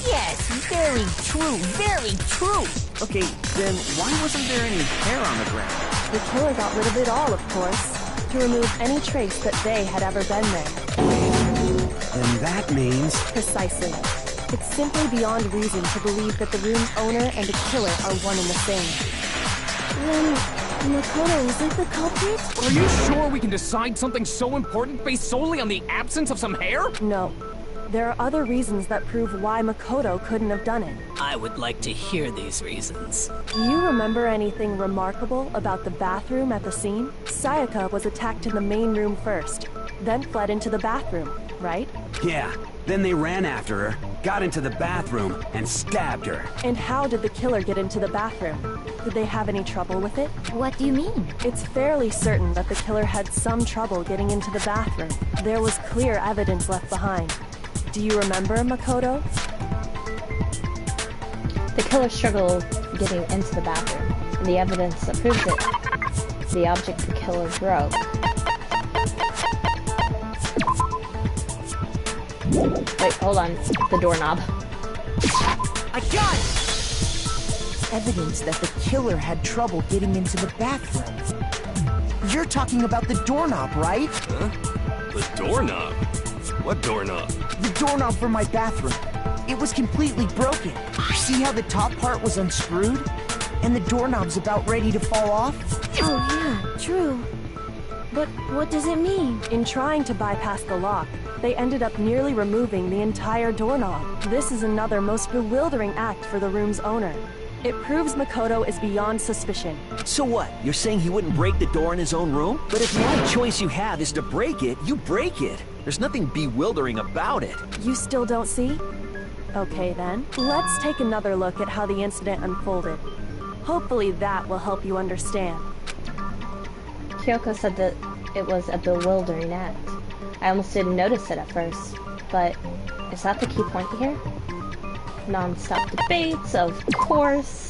Yes, very true, very true. Okay, then why wasn't there any hair on the ground? The killer got rid of it all, of course, to remove any trace that they had ever been there. Then that means... Precisely. It's simply beyond reason to believe that the room's owner and the killer are one and the same. Then, Makoto isn't the culprit? Are you sure we can decide something so important based solely on the absence of some hair? No. There are other reasons that prove why Makoto couldn't have done it. I would like to hear these reasons. Do you remember anything remarkable about the bathroom at the scene? Sayaka was attacked in the main room first, then fled into the bathroom, right? Yeah, Then they ran after her, got into the bathroom, and stabbed her. And how did the killer get into the bathroom? Did they have any trouble with it? What do you mean? It's fairly certain that the killer had some trouble getting into the bathroom. There was clear evidence left behind. Do you remember, Makoto? The killer struggled getting into the bathroom, and the evidence that proves it. The object the killer broke. Wait, hold on. The doorknob. I got it! Evidence that the killer had trouble getting into the bathroom. You're talking about the doorknob, right? Huh? The doorknob? What doorknob? The doorknob for my bathroom. It was completely broken. See how the top part was unscrewed? And the doorknob's about ready to fall off? Oh yeah, true. But what does it mean? In trying to bypass the lock, they ended up nearly removing the entire doorknob. This is another most bewildering act for the room's owner. It proves Makoto is beyond suspicion. So what? You're saying he wouldn't break the door in his own room? But if the only choice you have is to break it, you break it. There's nothing bewildering about it. You still don't see? Okay then, let's take another look at how the incident unfolded. Hopefully that will help you understand. Kyoko said that it was a bewildering act. I almost didn't notice it at first, but is that the key point here? Non-stop debates, of course.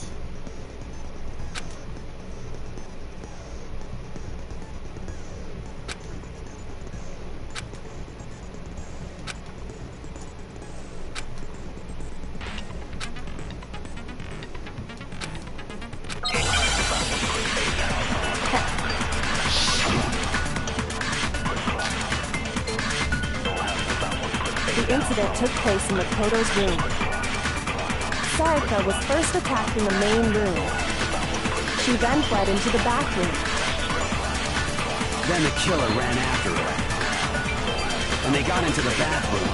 The incident took place in Makoto's room. Sayaka was first attacked in the main room. She then fled into the bathroom. Then the killer ran after her. And they got into the bathroom.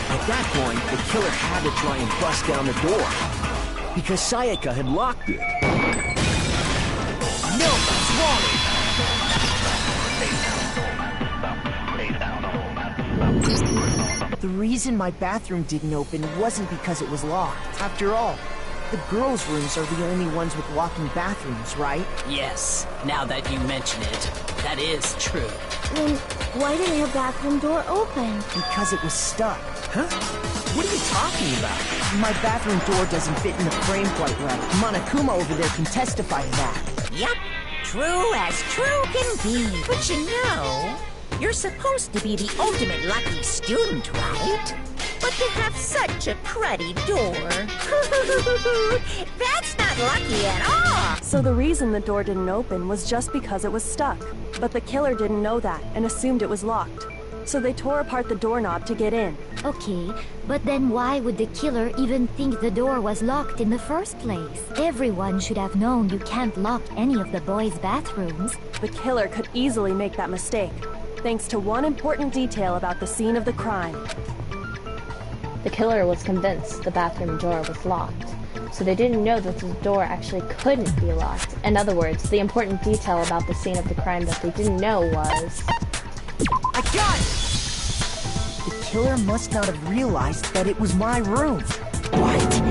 At that point, the killer had to try and bust down the door. Because Sayaka had locked it. No, that's wrong! The reason my bathroom didn't open wasn't because it was locked. After all, the girls' rooms are the only ones with walk-in bathrooms, right? Yes, now that you mention it, that is true. Then why didn't her bathroom door open? Because it was stuck. Huh? What are you talking about? My bathroom door doesn't fit in the frame quite right. Monokuma over there can testify to that. Yep, true as true can be. But you know, you're supposed to be the ultimate lucky student, right? But you have such a cruddy door. That's not lucky at all. So the reason the door didn't open was just because it was stuck. But the killer didn't know that and assumed it was locked. So they tore apart the doorknob to get in. Okay, but then why would the killer even think the door was locked in the first place? Everyone should have known you can't lock any of the boys' bathrooms. The killer could easily make that mistake, thanks to one important detail about the scene of the crime. The killer was convinced the bathroom door was locked, so they didn't know that the door actually couldn't be locked. In other words, the important detail about the scene of the crime that they didn't know was... I got it! The killer must not have realized that it was my room. What?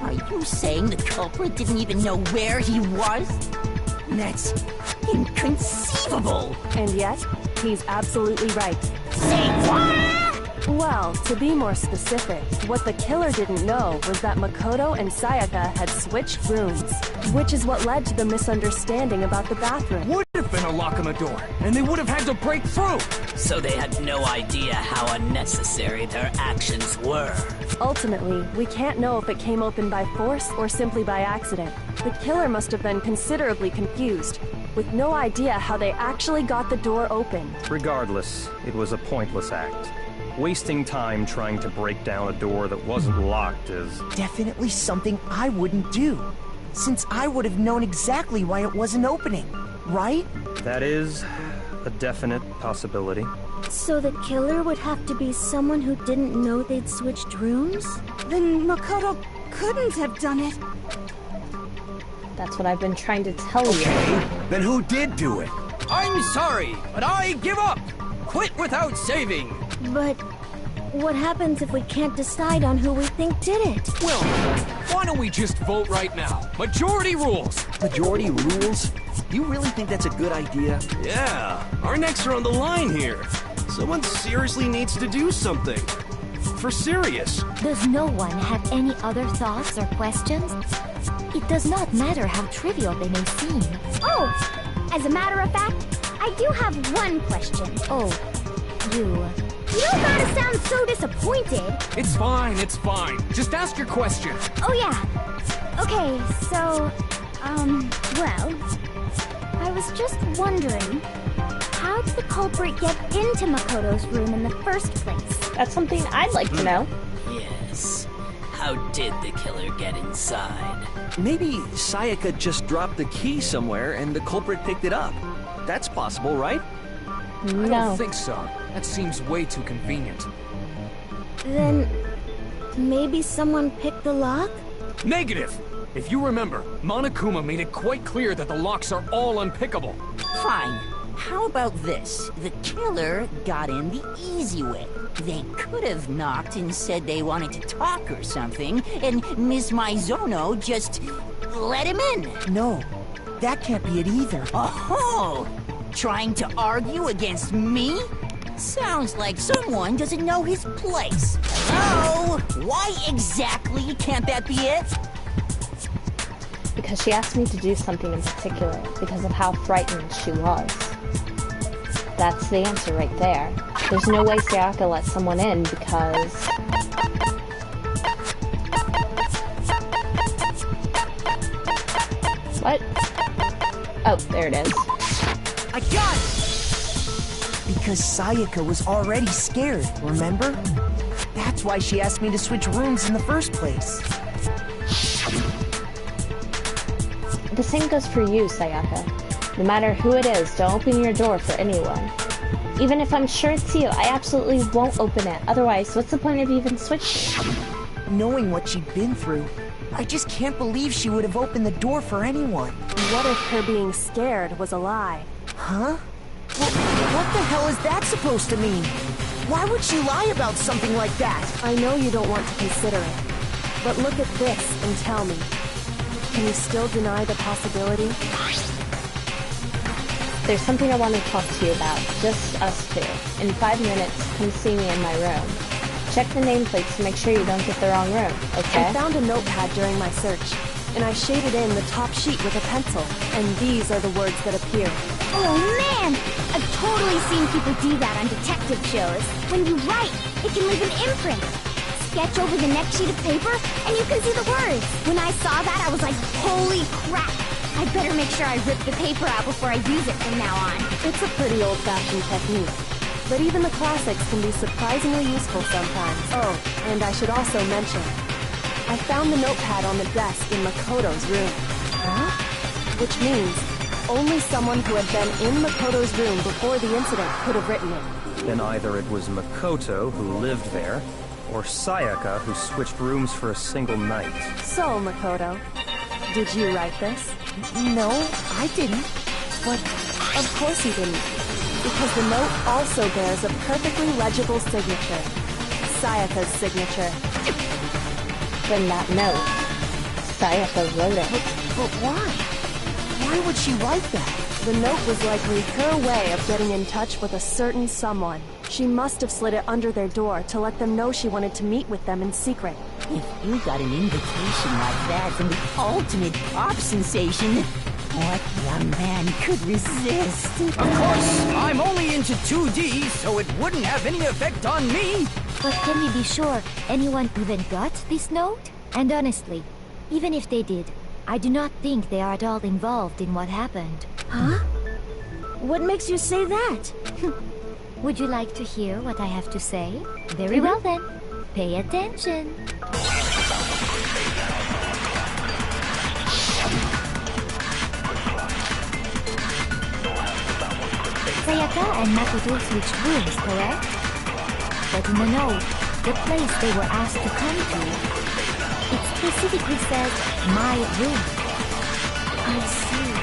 Are you saying the culprit didn't even know where he was? That's inconceivable. And yet, he's absolutely right. Say what? Well, to be more specific, what the killer didn't know was that Makoto and Sayaka had switched rooms, which is what led to the misunderstanding about the bathroom. Would have been a lock on the door, and they would have had to break through! So they had no idea how unnecessary their actions were. Ultimately, we can't know if it came open by force or simply by accident. The killer must have been considerably confused, with no idea how they actually got the door open. Regardless, it was a pointless act. Wasting time trying to break down a door that wasn't locked is... Definitely something I wouldn't do, since I would have known exactly why it wasn't opening, right? That is a definite possibility. So the killer would have to be someone who didn't know they'd switched rooms? Then Makoto couldn't have done it. That's what I've been trying to tell you. Then who did do it? I'm sorry, but I give up! Quit without saving! But what happens if we can't decide on who we think did it? Well, why don't we just vote right now? Majority rules! Majority rules? You really think that's a good idea? Yeah, our necks are on the line here. Someone seriously needs to do something. For serious. Does no one have any other thoughts or questions? It does not matter how trivial they may seem. Oh, as a matter of fact, I do have one question. Oh, you... You don't gotta sound so disappointed. It's fine, it's fine. Just ask your question. Oh yeah. Okay, so, well, I was just wondering, how did the culprit get into Makoto's room in the first place? That's something I'd like to know. Yes. How did the killer get inside? Maybe Sayaka just dropped the key somewhere and the culprit picked it up. That's possible, right? I don't think so. That seems way too convenient. Then, maybe someone picked the lock? Negative! If you remember, Monokuma made it quite clear that the locks are all unpickable. Fine. How about this? The killer got in the easy way. They could have knocked and said they wanted to talk or something, and Miss Maizono just let him in. No, that can't be it either. Oh! Trying to argue against me? Sounds like someone doesn't know his place. Hello? Why exactly can't that be it? Because she asked me to do something in particular, because of how frightened she was. That's the answer right there. There's no way Sayaka let someone in because... What? Oh, there it is. I got it! Because Sayaka was already scared, remember? That's why she asked me to switch rooms in the first place. The same goes for you, Sayaka. No matter who it is, don't open your door for anyone. Even if I'm sure it's you, I absolutely won't open it. Otherwise, what's the point of even switching? Knowing what she'd been through, I just can't believe she would have opened the door for anyone. What if her being scared was a lie? Huh? Well, what the hell is that supposed to mean? Why would she lie about something like that? I know you don't want to consider it, but look at this and tell me. Can you still deny the possibility? There's something I want to talk to you about. Just us two. In 5 minutes, come see me in my room. Check the nameplates to make sure you don't get the wrong room, okay? I found a notepad during my search, and I shaded in the top sheet with a pencil, and these are the words that appear. Oh man! I've totally seen people do that on detective shows. When you write, it can leave an imprint. Sketch over the next sheet of paper, and you can see the words. When I saw that, I was like, holy crap! I better make sure I rip the paper out before I use it from now on. It's a pretty old-fashioned technique, but even the classics can be surprisingly useful sometimes. Oh, and I should also mention, I found the notepad on the desk in Makoto's room. Huh? Which means only someone who had been in Makoto's room before the incident could have written it. Then either it was Makoto who lived there, or Sayaka who switched rooms for a single night. So, Makoto, did you write this? No, I didn't. But of course you didn't. Because the note also bears a perfectly legible signature. Sayaka's signature. Then that note, Sayaka wrote it. But why? Why would she write that? The note was likely her way of getting in touch with a certain someone. She must have slid it under their door to let them know she wanted to meet with them in secret. If you got an invitation like that from the ultimate pop sensation, what young man could resist? Of course, I'm only into 2D, so it wouldn't have any effect on me. But can we be sure anyone even got this note? And honestly, even if they did, I do not think they are at all involved in what happened. Huh? What makes you say that? Would you like to hear what I have to say? Very well then. Pay attention. Sayaka and Makoto switched rooms, correct? But in the note, the place they were asked to come to, it specifically says, my room. I see.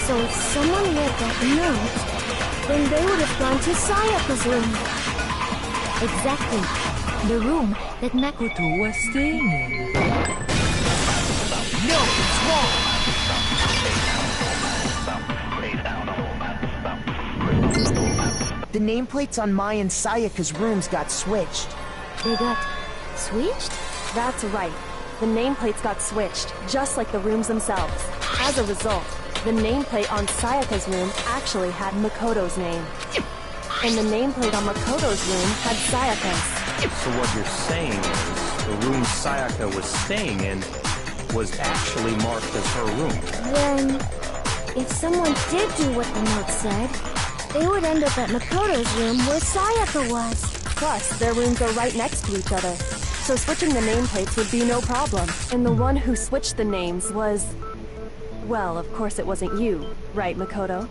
So if someone read that note, then they would have gone to Sayaka's room. Exactly. The room that Makoto was staying in. No, it's wrong! The nameplates on Mai and Sayaka's rooms got switched. They got switched? That's right. The nameplates got switched, just like the rooms themselves. As a result, the nameplate on Sayaka's room actually had Makoto's name. And the nameplate on Makoto's room had Sayaka's. So what you're saying is, the room Sayaka was staying in was actually marked as her room. Then, if someone did do what the note said, they would end up at Makoto's room where Sayaka was. Plus, their rooms are right next to each other, so switching the nameplates would be no problem. And the one who switched the names was... well, of course it wasn't you, right, Makoto?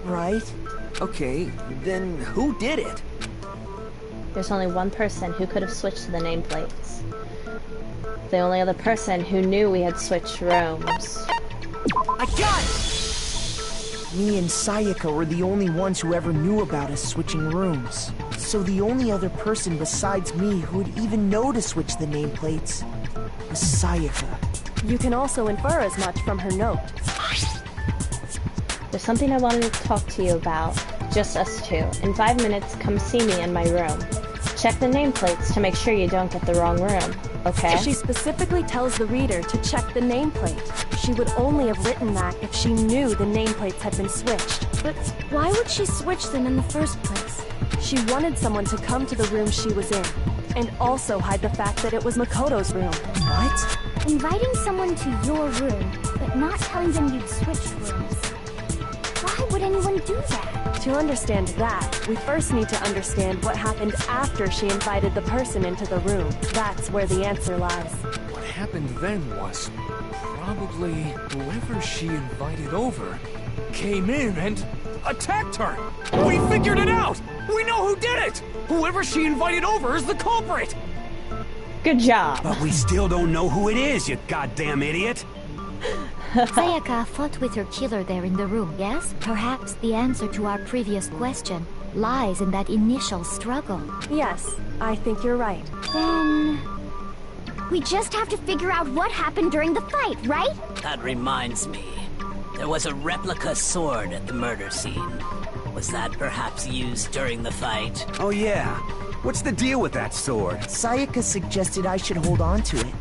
Right? Okay, then who did it? There's only one person who could have switched the nameplates. The only other person who knew we had switched rooms. I got it! Me and Sayaka were the only ones who ever knew about us switching rooms. So the only other person besides me who would even know to switch the nameplates was Sayaka. You can also infer as much from her note. There's something I wanted to talk to you about. Just us two. In 5 minutes, come see me in my room. Check the nameplates to make sure you don't get the wrong room, okay? She specifically tells the reader to check the nameplate. She would only have written that if she knew the nameplates had been switched. But why would she switch them in the first place? She wanted someone to come to the room she was in, and also hide the fact that it was Makoto's room. What? Inviting someone to your room, but not telling them you'd switched rooms. Why would anyone do that? To understand that, we first need to understand what happened after she invited the person into the room. That's where the answer lies. What happened then was probably whoever she invited over came in and attacked her. We figured it out! We know who did it! Whoever she invited over is the culprit! Good job. But we still don't know who it is, you goddamn idiot! Sayaka fought with her killer there in the room, yes? Perhaps the answer to our previous question lies in that initial struggle. Yes, I think you're right. Then... we just have to figure out what happened during the fight, right? That reminds me. There was a replica sword at the murder scene. Was that perhaps used during the fight? Oh yeah. What's the deal with that sword? Sayaka suggested I should hold on to it.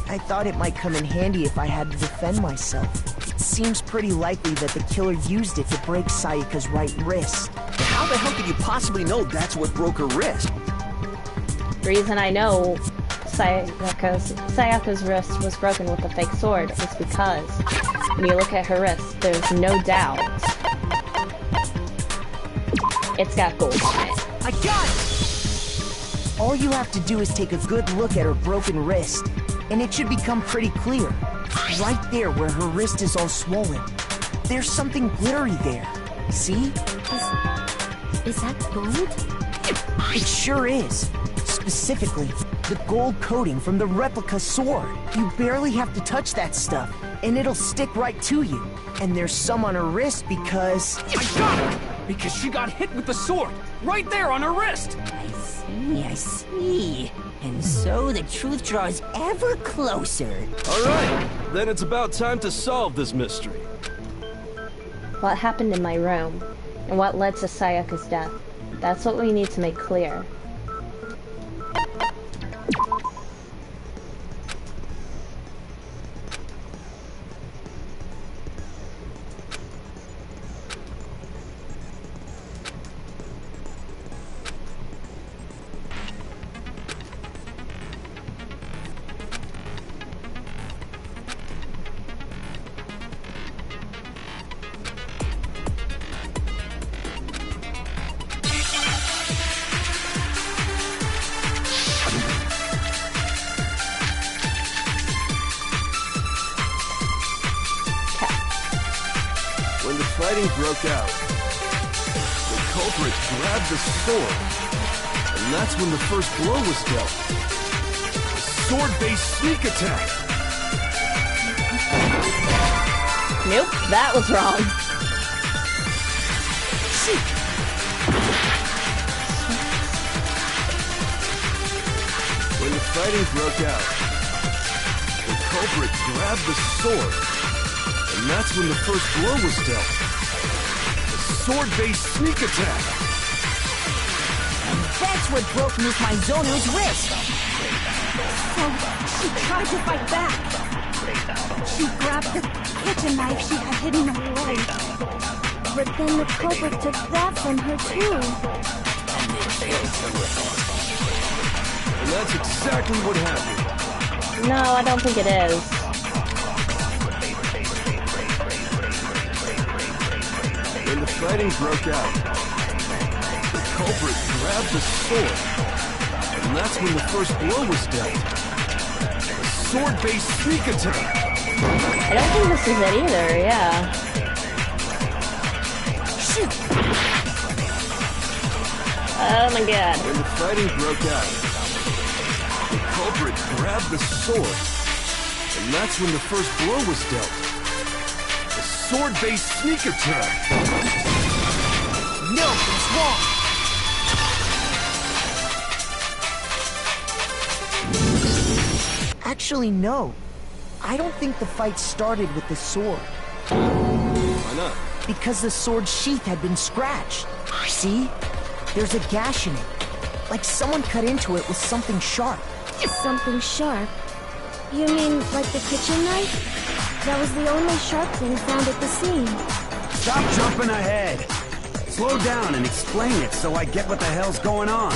I thought it might come in handy if I had to defend myself. It seems pretty likely that the killer used it to break Sayaka's right wrist. But how the hell could you possibly know that's what broke her wrist? The reason I know Sayaka's wrist was broken with the fake sword is because when you look at her wrist, there's no doubt it's got gold on it. I got it! All you have to do is take a good look at her broken wrist, and it should become pretty clear. Right there where her wrist is all swollen. There's something glittery there. See? Is that gold? It sure is. Specifically, the gold coating from the replica sword. You barely have to touch that stuff, and it'll stick right to you. And there's some on her wrist because... I got it! Because she got hit with the sword! Right there on her wrist! I see. And so the truth draws ever closer. All right, then it's about time to solve this mystery. What happened in my room, and what led to Sayaka's death? That's what we need to make clear. Fighting broke out. The culprit grabbed the sword, and that's when the first blow was dealt. A sword-based sneak attack. Nope, that was wrong. fighting broke out, the culprit grabbed the sword, and that's when the first blow was dealt. A sword-based sneak attack. That's what broke Miss Maizono's wrist. So, she tried to fight back. She grabbed the kitchen knife she had hidden away. But then the culprit took that from her too. And that's exactly what happened. No, I don't think it is. When the fighting broke out, the culprit grabbed the sword, and that's when the first blow was dealt. A sword-based sneak attack. I don't think this is it either, yeah. Shoot! Oh my god. When the fighting broke out, the culprit grabbed the sword, and that's when the first blow was dealt. A sword-based sneak attack. No, it's wrong. Actually, no. I don't think the fight started with the sword. Why not? Because the sword's sheath had been scratched. See? There's a gash in it. Like someone cut into it with something sharp. Something sharp? You mean like the kitchen knife? That was the only sharp thing found at the scene. Stop jumping ahead. Slow down and explain it so I get what the hell's going on.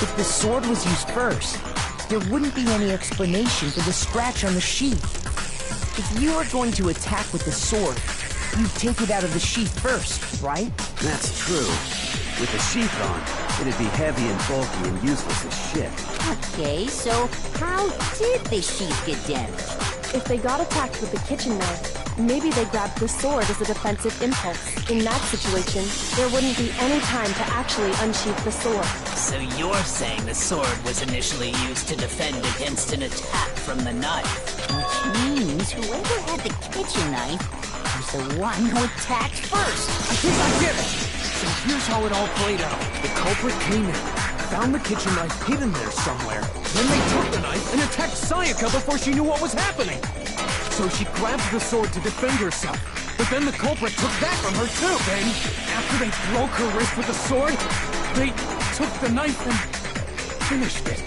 If the sword was used first, there wouldn't be any explanation for the scratch on the sheath. If you were going to attack with the sword, you'd take it out of the sheath first, right? That's true. With the sheath on, it'd be heavy and bulky and useless as shit. Okay, so how did the sheath get damaged? If they got attacked with the kitchen knife, maybe they grabbed the sword as a defensive impulse. In that situation, there wouldn't be any time to actually unsheath the sword. So you're saying the sword was initially used to defend against an attack from the knife? Which means whoever had the kitchen knife was the one who attacked first. I think I get it. So here's how it all played out. The culprit came in, found the kitchen knife hidden there somewhere. Then they took the knife and attacked Sayaka before she knew what was happening. So she grabbed the sword to defend herself. But then the culprit took that from her too. Then, after they broke her wrist with the sword, they took the knife and finished it.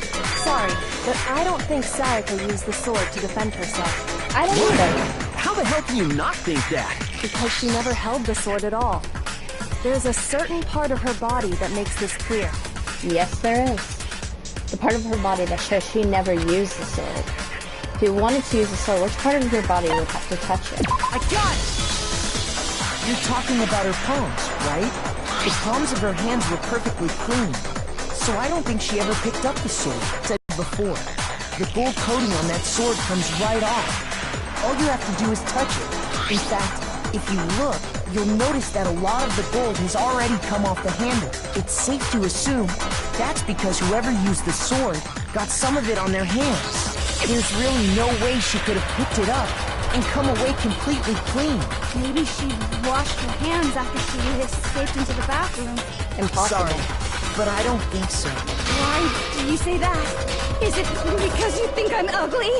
Sorry, but I don't think Sayaka used the sword to defend herself. I don't either. How the hell can you not think that? Because she never held the sword at all. There's a certain part of her body that makes this clear. Yes, there is. The part of her body that shows she never used the sword. If you wanted to use the sword, which part of your body would have to touch it? I got it! You're talking about her palms, right? The palms of her hands were perfectly clean. So I don't think she ever picked up the sword. Said before, the gold coating on that sword comes right off. All you have to do is touch it. In fact, if you look, you'll notice that a lot of the gold has already come off the handle. It's safe to assume that's because whoever used the sword got some of it on their hands. There's really no way she could have picked it up and come away completely clean. Maybe she washed her hands after she escaped into the bathroom. Impossible. Sorry, but I don't think so. Why do you say that? Is it because you think I'm ugly?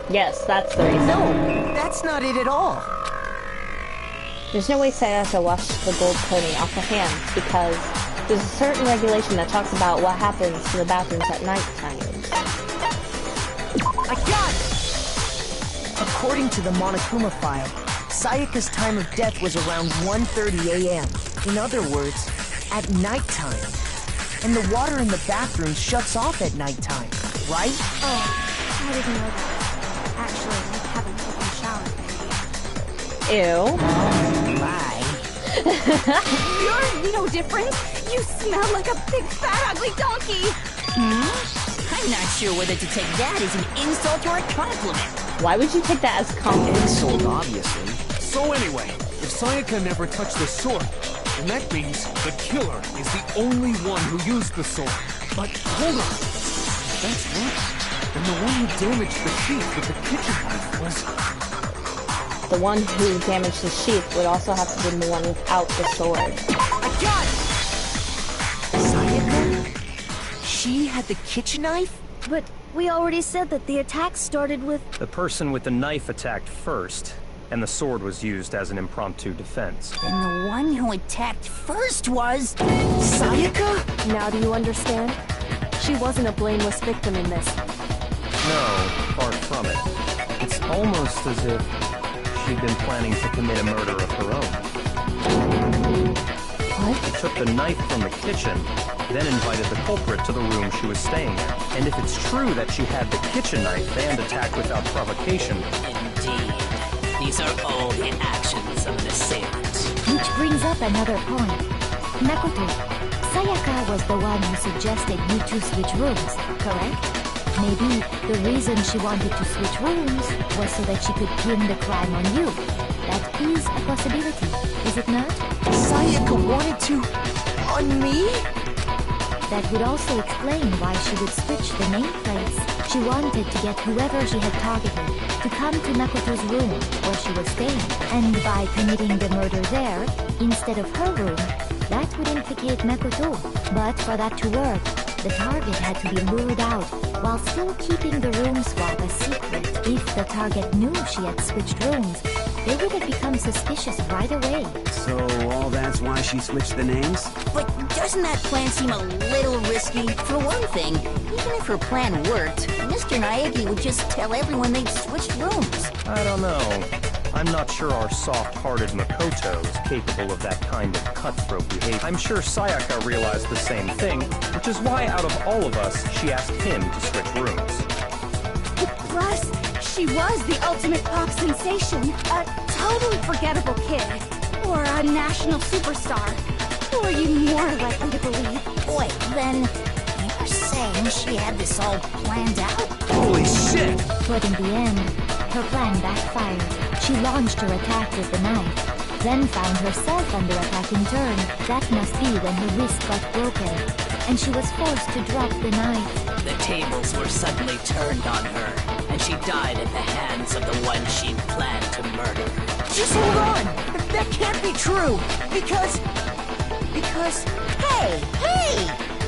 Yes, that's the reason. No, that's not it at all. There's no way Sayaka washed the gold coating off her hands because there's a certain regulation that talks about what happens to the bathrooms at night time. I got it! According to the Monokuma file, Sayaka's time of death was around 1:30 a.m. In other words, at nighttime. And the water in the bathroom shuts off at nighttime, right? Oh, I didn't know that. Actually, I haven't taken a shower lately. Ew. My. You're no different. You smell like a big fat ugly donkey. I'm not sure whether to take that as an insult or a compliment. Why would you take that as compliment? Insult, obviously. So anyway, if Sayaka never touched the sword, then that means the killer is the only one who used the sword. But hold on. If that's right, then the one who damaged the sheath with the kitchen knife was... The one who damaged the sheath would also have to be the one without the sword. I got it! Sayaka? She had the kitchen knife? But We already said that the attack started with... The person with the knife attacked first, and the sword was used as an impromptu defense. And the one who attacked first was... Sayaka? Now do you understand? She wasn't a blameless victim in this. No, far from it. It's almost as if she'd been planning to commit a murder of her own. What? She took the knife from the kitchen, then invited the culprit to the room she was staying in. And if it's true that she had the kitchen knife and attacked without provocation... Indeed. These are all the actions of an assailant. Which brings up another point. Makoto, Sayaka was the one who suggested you two switch rooms, correct? Maybe the reason she wanted to switch rooms was so that she could pin the crime on you. That is a possibility, is it not? Sayaka wanted to... on me? That would also explain why she would switch the nameplates. She wanted to get whoever she had targeted to come to Makoto's room where she was staying. And by committing the murder there, instead of her room, that would implicate Makoto. But for that to work, the target had to be lured out while still keeping the room swap a secret. If the target knew she had switched rooms, they would have become suspicious right away. So all that's why she switched the names? But doesn't that plan seem a little risky? For one thing, even if her plan worked, Mr. Naegi would just tell everyone they'd switched rooms. I don't know. I'm not sure our soft-hearted Makoto is capable of that kind of cutthroat behavior. I'm sure Sayaka realized the same thing, which is why out of all of us, she asked him to switch rooms. Plus, she was the ultimate pop sensation. A totally forgettable kid. Or a national superstar. Who are you more likely to believe? Wait, then you're saying she had this all planned out? Holy shit! But in the end, her plan backfired. She launched her attack with the knife, then found herself under attack in turn. That must be when her wrist got broken, and she was forced to drop the knife. The tables were suddenly turned on her, and she died at the hands of the one she'd planned to murder. Just hold on! That can't be true! Because... Hey!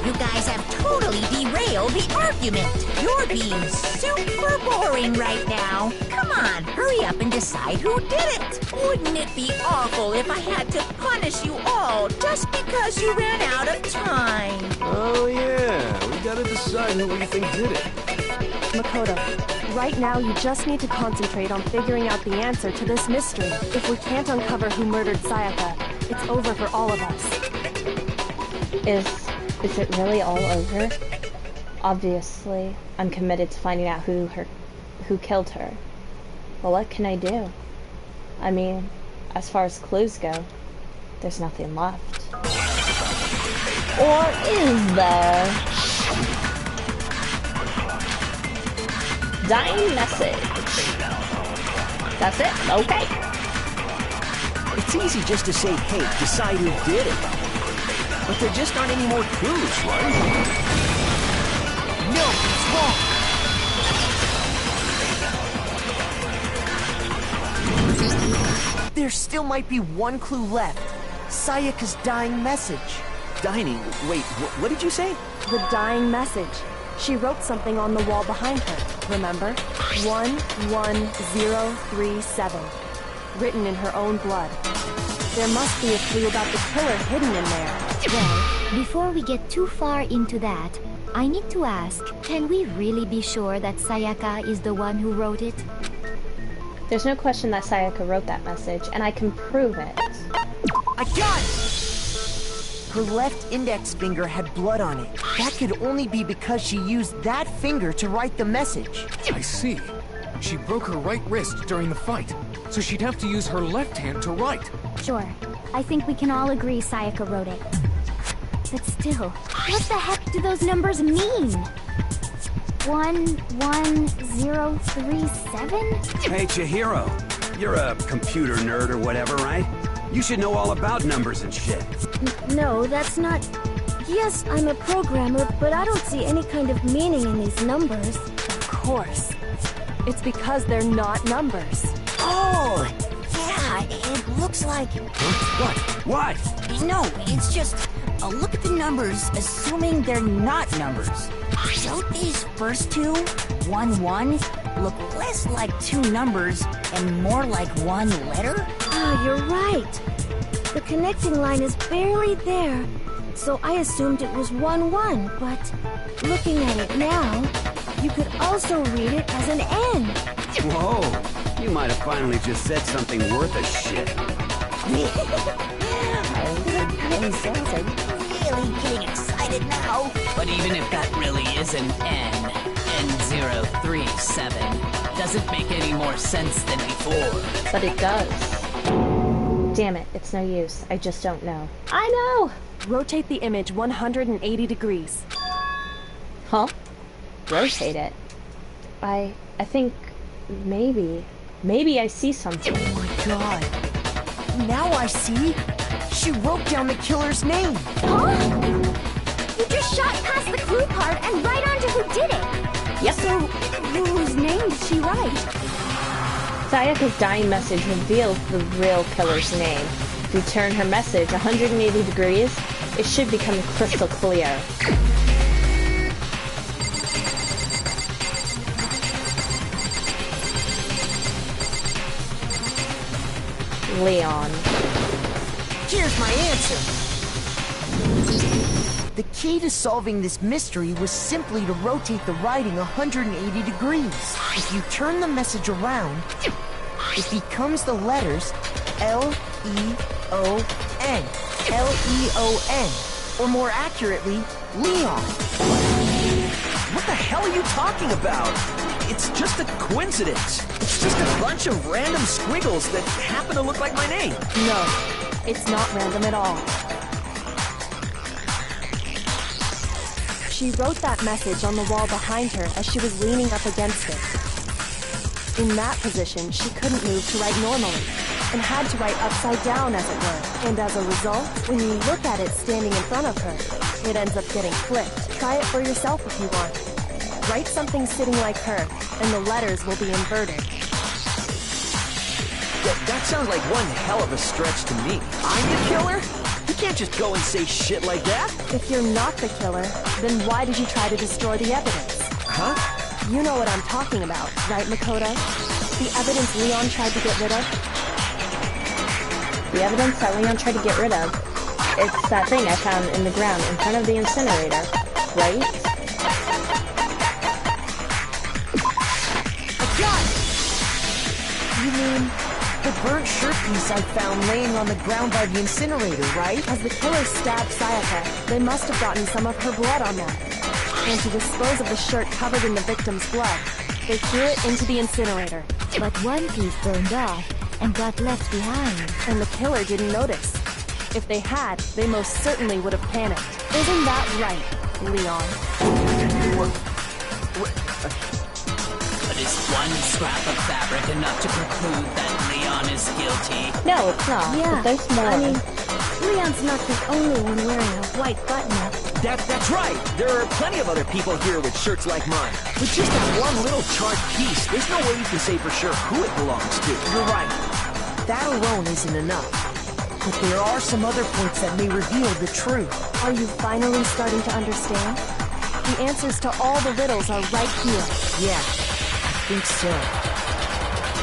You guys have totally derailed the argument. You're being super boring right now. Come on, hurry up and decide who did it. Wouldn't it be awful if I had to punish you all just because you ran out of time? Oh yeah, we gotta decide who we think did it. Makoto, right now you just need to concentrate on figuring out the answer to this mystery. If we can't uncover who murdered Sayaka, it's over for all of us. Is it really all over? Obviously, I'm committed to finding out who killed her. But what can I do? I mean, as far as clues go, there's nothing left. Or is there? Dying message. That's it? Okay. It's easy just to say, hey, decide who did it. But there just aren't any more clues, right? No, it's wrong! There still might be one clue left. Sayaka's dying message. Dining? Wait, what did you say? The dying message. She wrote something on the wall behind her, remember? 11037. Written in her own blood. There must be a clue about the killer hidden in there. Well, before we get too far into that, I need to ask, can we really be sure that Sayaka is the one who wrote it? There's no question that Sayaka wrote that message, and I can prove it. I got it! Her left index finger had blood on it. That could only be because she used that finger to write the message. I see. She broke her right wrist during the fight, so she'd have to use her left hand to write. Sure. I think we can all agree Sayaka wrote it. But still, what the heck do those numbers mean? 11037? Hey, Chihiro. You're a computer nerd or whatever, right? You should know all about numbers and shit. No, that's not... Yes, I'm a programmer, but I don't see any kind of meaning in these numbers. Of course. It's because they're not numbers. Oh! Yeah, it looks like... What? What? No, it's just... I'll look at the numbers, assuming they're not numbers. Don't these first two, 1-1, look less like two numbers and more like one letter? Ah, you're right. The connecting line is barely there, so I assumed it was 1-1, but looking at it now, you could also read it as an N. Whoa, you might have finally just said something worth a shit. My little princess are really getting excited now. But even if that really is an N037, doesn't make any more sense than before. But it does. Damn it, it's no use. I just don't know. I know! Rotate the image 180 degrees. Huh? Rotate it? I think maybe I see something. Oh my god. Now I see. She wrote down the killer's name. Huh? You just shot past the clue card and right onto who did it. Yep. So, whose name did she write? Sayaka's dying message reveals the real killer's name. If you turn her message 180 degrees, it should become crystal clear. Leon. Here's my answer. The key to solving this mystery was simply to rotate the writing 180 degrees. If you turn the message around, it becomes the letters L-E-O-N. L-E-O-N. Or more accurately, Leon. What the hell are you talking about? It's just a coincidence. It's just a bunch of random squiggles that happen to look like my name. No, it's not random at all. She wrote that message on the wall behind her as she was leaning up against it. In that position, she couldn't move to write normally, and had to write upside down, as it were. And as a result, when you look at it standing in front of her, it ends up getting flipped. Try it for yourself if you want. Write something sitting like her, and the letters will be inverted. That sounds like one hell of a stretch to me. I'm the killer? You can't just go and say shit like that. If you're not the killer, then why did you try to destroy the evidence? Huh? You know what I'm talking about, right, Makoto? The evidence Leon tried to get rid of? The evidence that Leon tried to get rid of? It's that thing I found in the ground in front of the incinerator, right? You mean the burnt shirt piece I found laying on the ground by the incinerator, right? As the killer stabbed Sayaka, they must have gotten some of her blood on them. And to dispose of the shirt covered in the victim's blood, they threw it into the incinerator. But one piece burned off and got left behind. And the killer didn't notice. If they had, they most certainly would have panicked. Isn't that right, Leon? But is one scrap of fabric enough to conclude that Leon is guilty? No, it's not. Yeah, But there's more. I mean, Leon's not the only one wearing a white button-up. That's right. There are plenty of other people here with shirts like mine. With just that one little charred piece, there's no way you can say for sure who it belongs to. You're right. That alone isn't enough. But there are some other points that may reveal the truth. Are you finally starting to understand? The answers to all the riddles are right here. Yeah, I think so.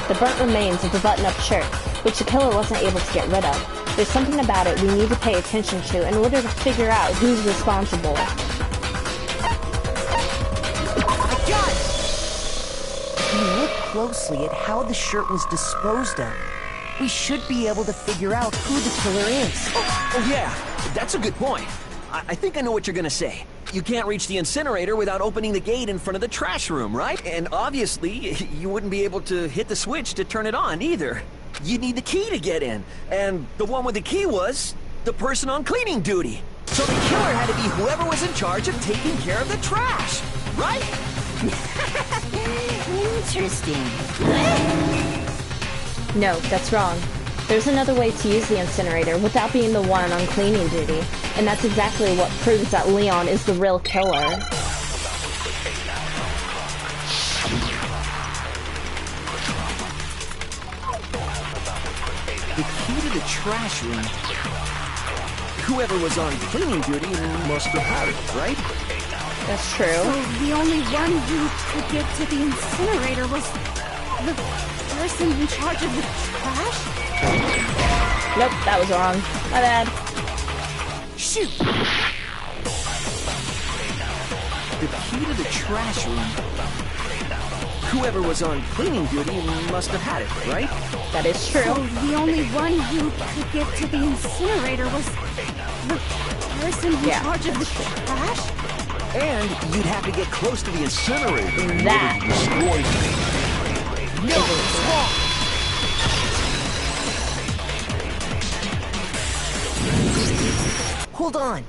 The burnt remains of the button-up shirt, which the killer wasn't able to get rid of. There's something about it we need to pay attention to in order to figure out who's responsible. I got it! If we look closely at how the shirt was disposed of, we should be able to figure out who the killer is. Oh yeah, that's a good point. I think I know what you're gonna say. You can't reach the incinerator without opening the gate in front of the trash room, right? And obviously, you wouldn't be able to hit the switch to turn it on either. You'd need the key to get in. And the one with the key was the person on cleaning duty. So the killer had to be whoever was in charge of taking care of the trash, right? Interesting. No, that's wrong. There's another way to use the incinerator without being the one on cleaning duty. And that's exactly what proves that Leon is the real killer. The key to the trash room Whoever was on cleaning duty must have had it, right? That's true. So the only one who could get to the incinerator was the person in charge of the trash? Nope, that was wrong. My bad. Shoot! The key to the trash room. Whoever was on cleaning duty must have had it, right? That is true. So the only one who could get to the incinerator was the person in charge of the trash? And you'd have to get close to the incinerator in That. order to destroy it. No, it's wrong! Hold on.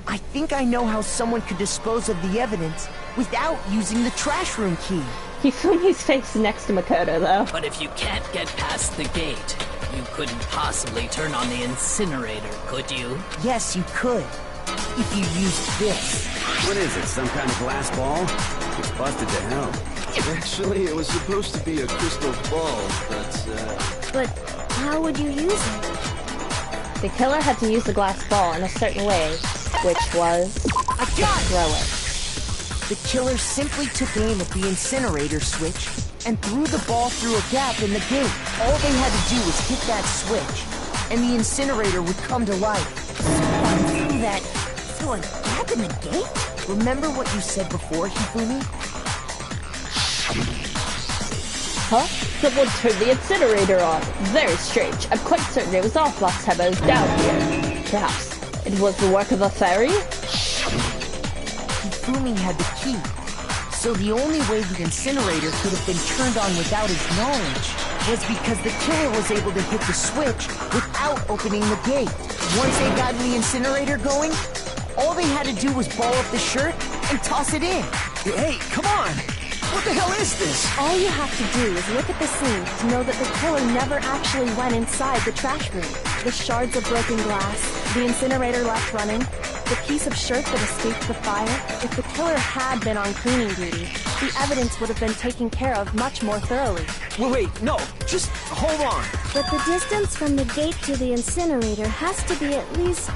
I think I know how someone could dispose of the evidence without using the trash room key. Hifumi's face next to Makoto, though. But if you can't get past the gate, you couldn't possibly turn on the incinerator, could you? Yes, you could. If you used this. What is it, some kind of glass ball? It's busted to hell. Actually, it was supposed to be a crystal ball, but, But how would you use it? The killer had to use the glass ball in a certain way, which was I got it! throw it. The killer simply took aim at the incinerator switch and threw the ball through a gap in the gate. All they had to do was hit that switch, and the incinerator would come to life. Through that... through a gap in the gate? Remember what you said before, Hifumi? Huh? Someone turned the incinerator on. Very strange. I'm quite certain it was our boss Hebo's down here. Perhaps it was the work of a fairy? Hifumi had the key, so the only way the incinerator could have been turned on without his knowledge was because the killer was able to hit the switch without opening the gate. Once they got the incinerator going, all they had to do was ball up the shirt and toss it in. Hey, come on! What the hell is this? All you have to do is look at the scene to know that the killer never actually went inside the trash room. The shards of broken glass, the incinerator left running, the piece of shirt that escaped the fire. If the killer had been on cleaning duty, the evidence would have been taken care of much more thoroughly. Wait, no, just hold on. But the distance from the gate to the incinerator has to be at least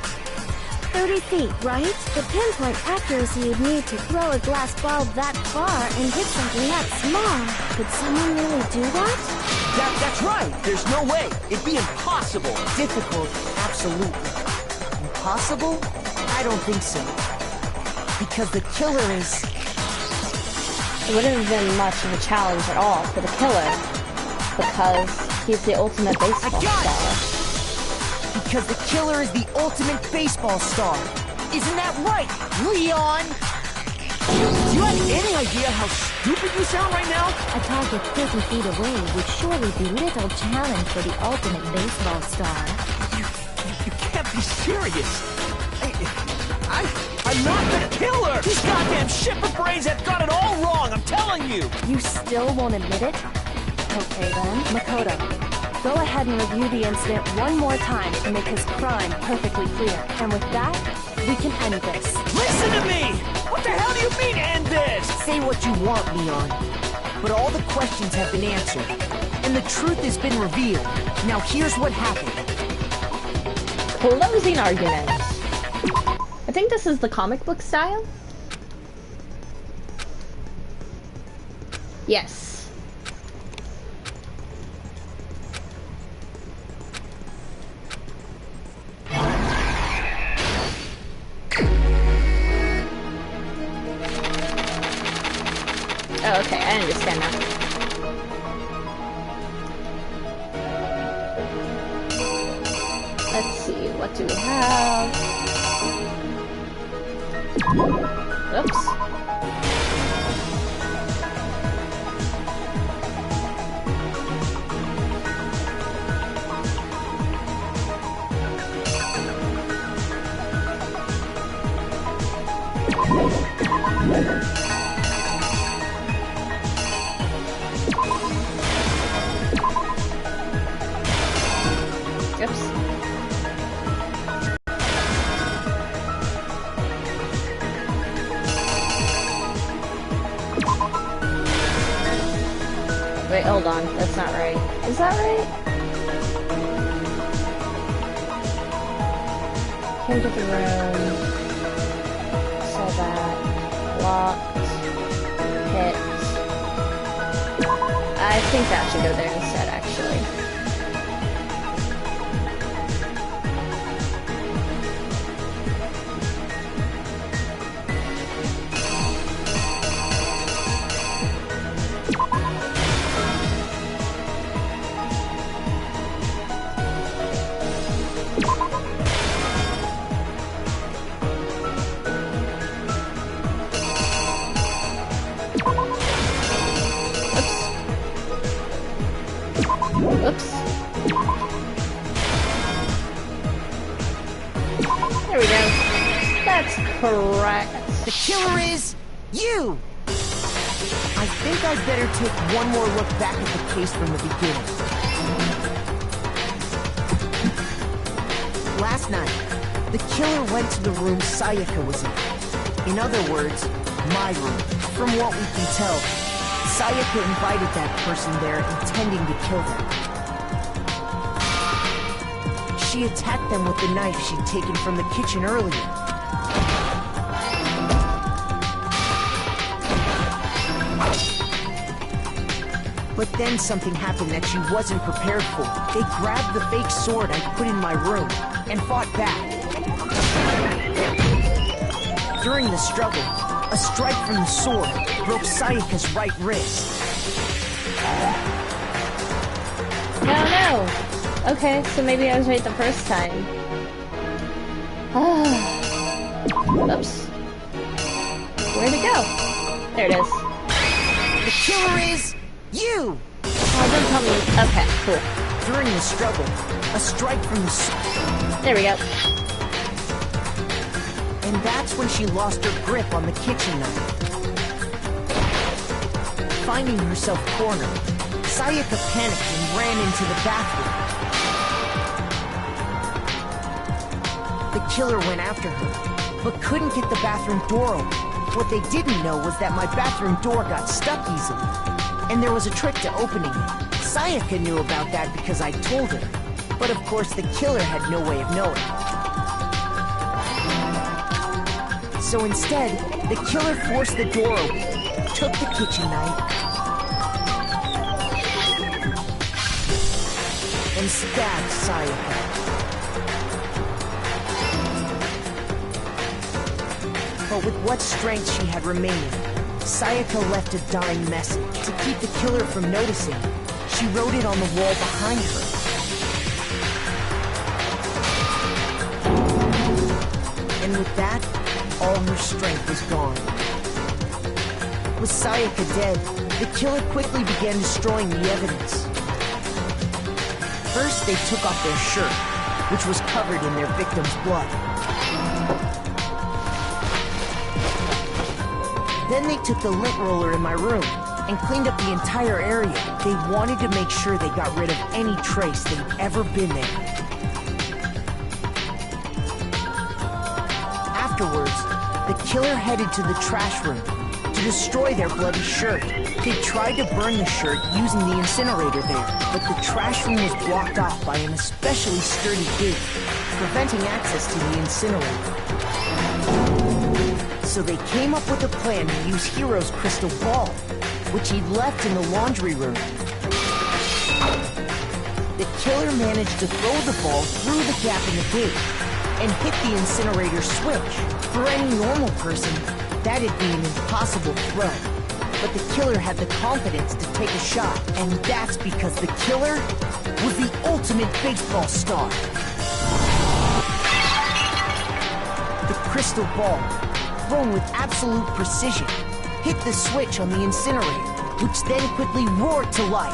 30 feet, right? The pinpoint accuracy you'd need to throw a glass ball that far and hit something that small. Could someone really do that? That's right. There's no way. It'd be impossible. Difficult, absolutely. Impossible? I don't think so. Because the killer is... It wouldn't have been much of a challenge at all for the killer, because he's the ultimate baseball star. Because the killer is the ultimate baseball star. Isn't that right, Leon? Do you have any idea how stupid you sound right now? A target 50 feet away would surely be little challenge for the ultimate baseball star. You can't be serious. I'm not the killer! These goddamn shipper brains have got it all wrong, I'm telling you! You still won't admit it? Okay then, Makoto. Go ahead and review the incident one more time to make his crime perfectly clear. And with that, we can end this. Listen to me! What the hell do you mean, end this? Say what you want, Leon. But all the questions have been answered, and the truth has been revealed. Now here's what happened. Closing arguments. I think this is the comic book style? Yes. Oh, okay, I understand now. Let's see, what do we have? Oops. Oops. Wait, hold on. That's not right. Is that right? came to the room, saw that, locked, hit. I think that should go there instead, actually. Oops. There we go. That's correct. The killer is you! I think I'd better take one more look back at the case from the beginning. Last night, the killer went to the room Sayaka was in. In other words, my room. From what we can tell, Sayaka invited that person there intending to kill them. She attacked them with the knife she'd taken from the kitchen earlier. But then something happened that she wasn't prepared for. They grabbed the fake sword I put in my room and fought back. During the struggle, a strike from the sword broke Sayaka's right wrist. No. Okay, so maybe I was right the first time. Oops. Where'd it go? There it is. The killer is you! Oh, don't tell me. Okay, cool. During the struggle, a strike from the there we go. And that's when she lost her grip on the kitchen knife. Finding herself cornered, Sayaka panicked and ran into the bathroom. The killer went after her, but couldn't get the bathroom door open. What they didn't know was that my bathroom door got stuck easily, and there was a trick to opening it. Sayaka knew about that because I told her, but of course the killer had no way of knowing. So instead, the killer forced the door open, took the kitchen knife, and stabbed Sayaka. But with what strength she had remaining, Sayaka left a dying message. To keep the killer from noticing, she wrote it on the wall behind her. And with that, all her strength was gone. With Sayaka dead, the killer quickly began destroying the evidence. First, they took off their shirt, which was covered in their victim's blood. Then they took the lint roller in my room and cleaned up the entire area. They wanted to make sure they got rid of any trace they'd ever been there. Afterwards, the killer headed to the trash room to destroy their bloody shirt. They tried to burn the shirt using the incinerator there, but the trash room was blocked off by an especially sturdy gate, preventing access to the incinerator. So they came up with a plan to use Hiro's crystal ball, which he'd left in the laundry room. The killer managed to throw the ball through the gap in the gate and hit the incinerator switch. For any normal person, that'd be an impossible throw. But the killer had the confidence to take a shot, and that's because the killer was the ultimate baseball star. The crystal ball, thrown with absolute precision, hit the switch on the incinerator, which then quickly roared to life.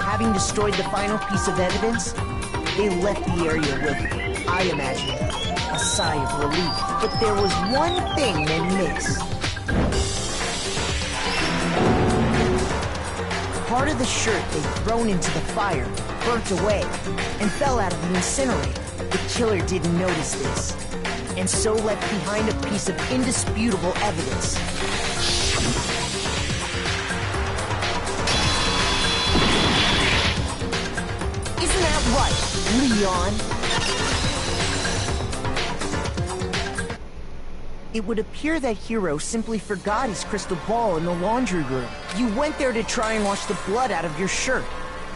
Having destroyed the final piece of evidence, they left the area with, I imagine, a sigh of relief. But there was one thing they missed. Part of the shirt they'd thrown into the fire burnt away and fell out of the incinerator. The killer didn't notice this, and so left behind a piece of indisputable evidence. Leon. It would appear that Hero simply forgot his crystal ball in the laundry room. You went there to try and wash the blood out of your shirt.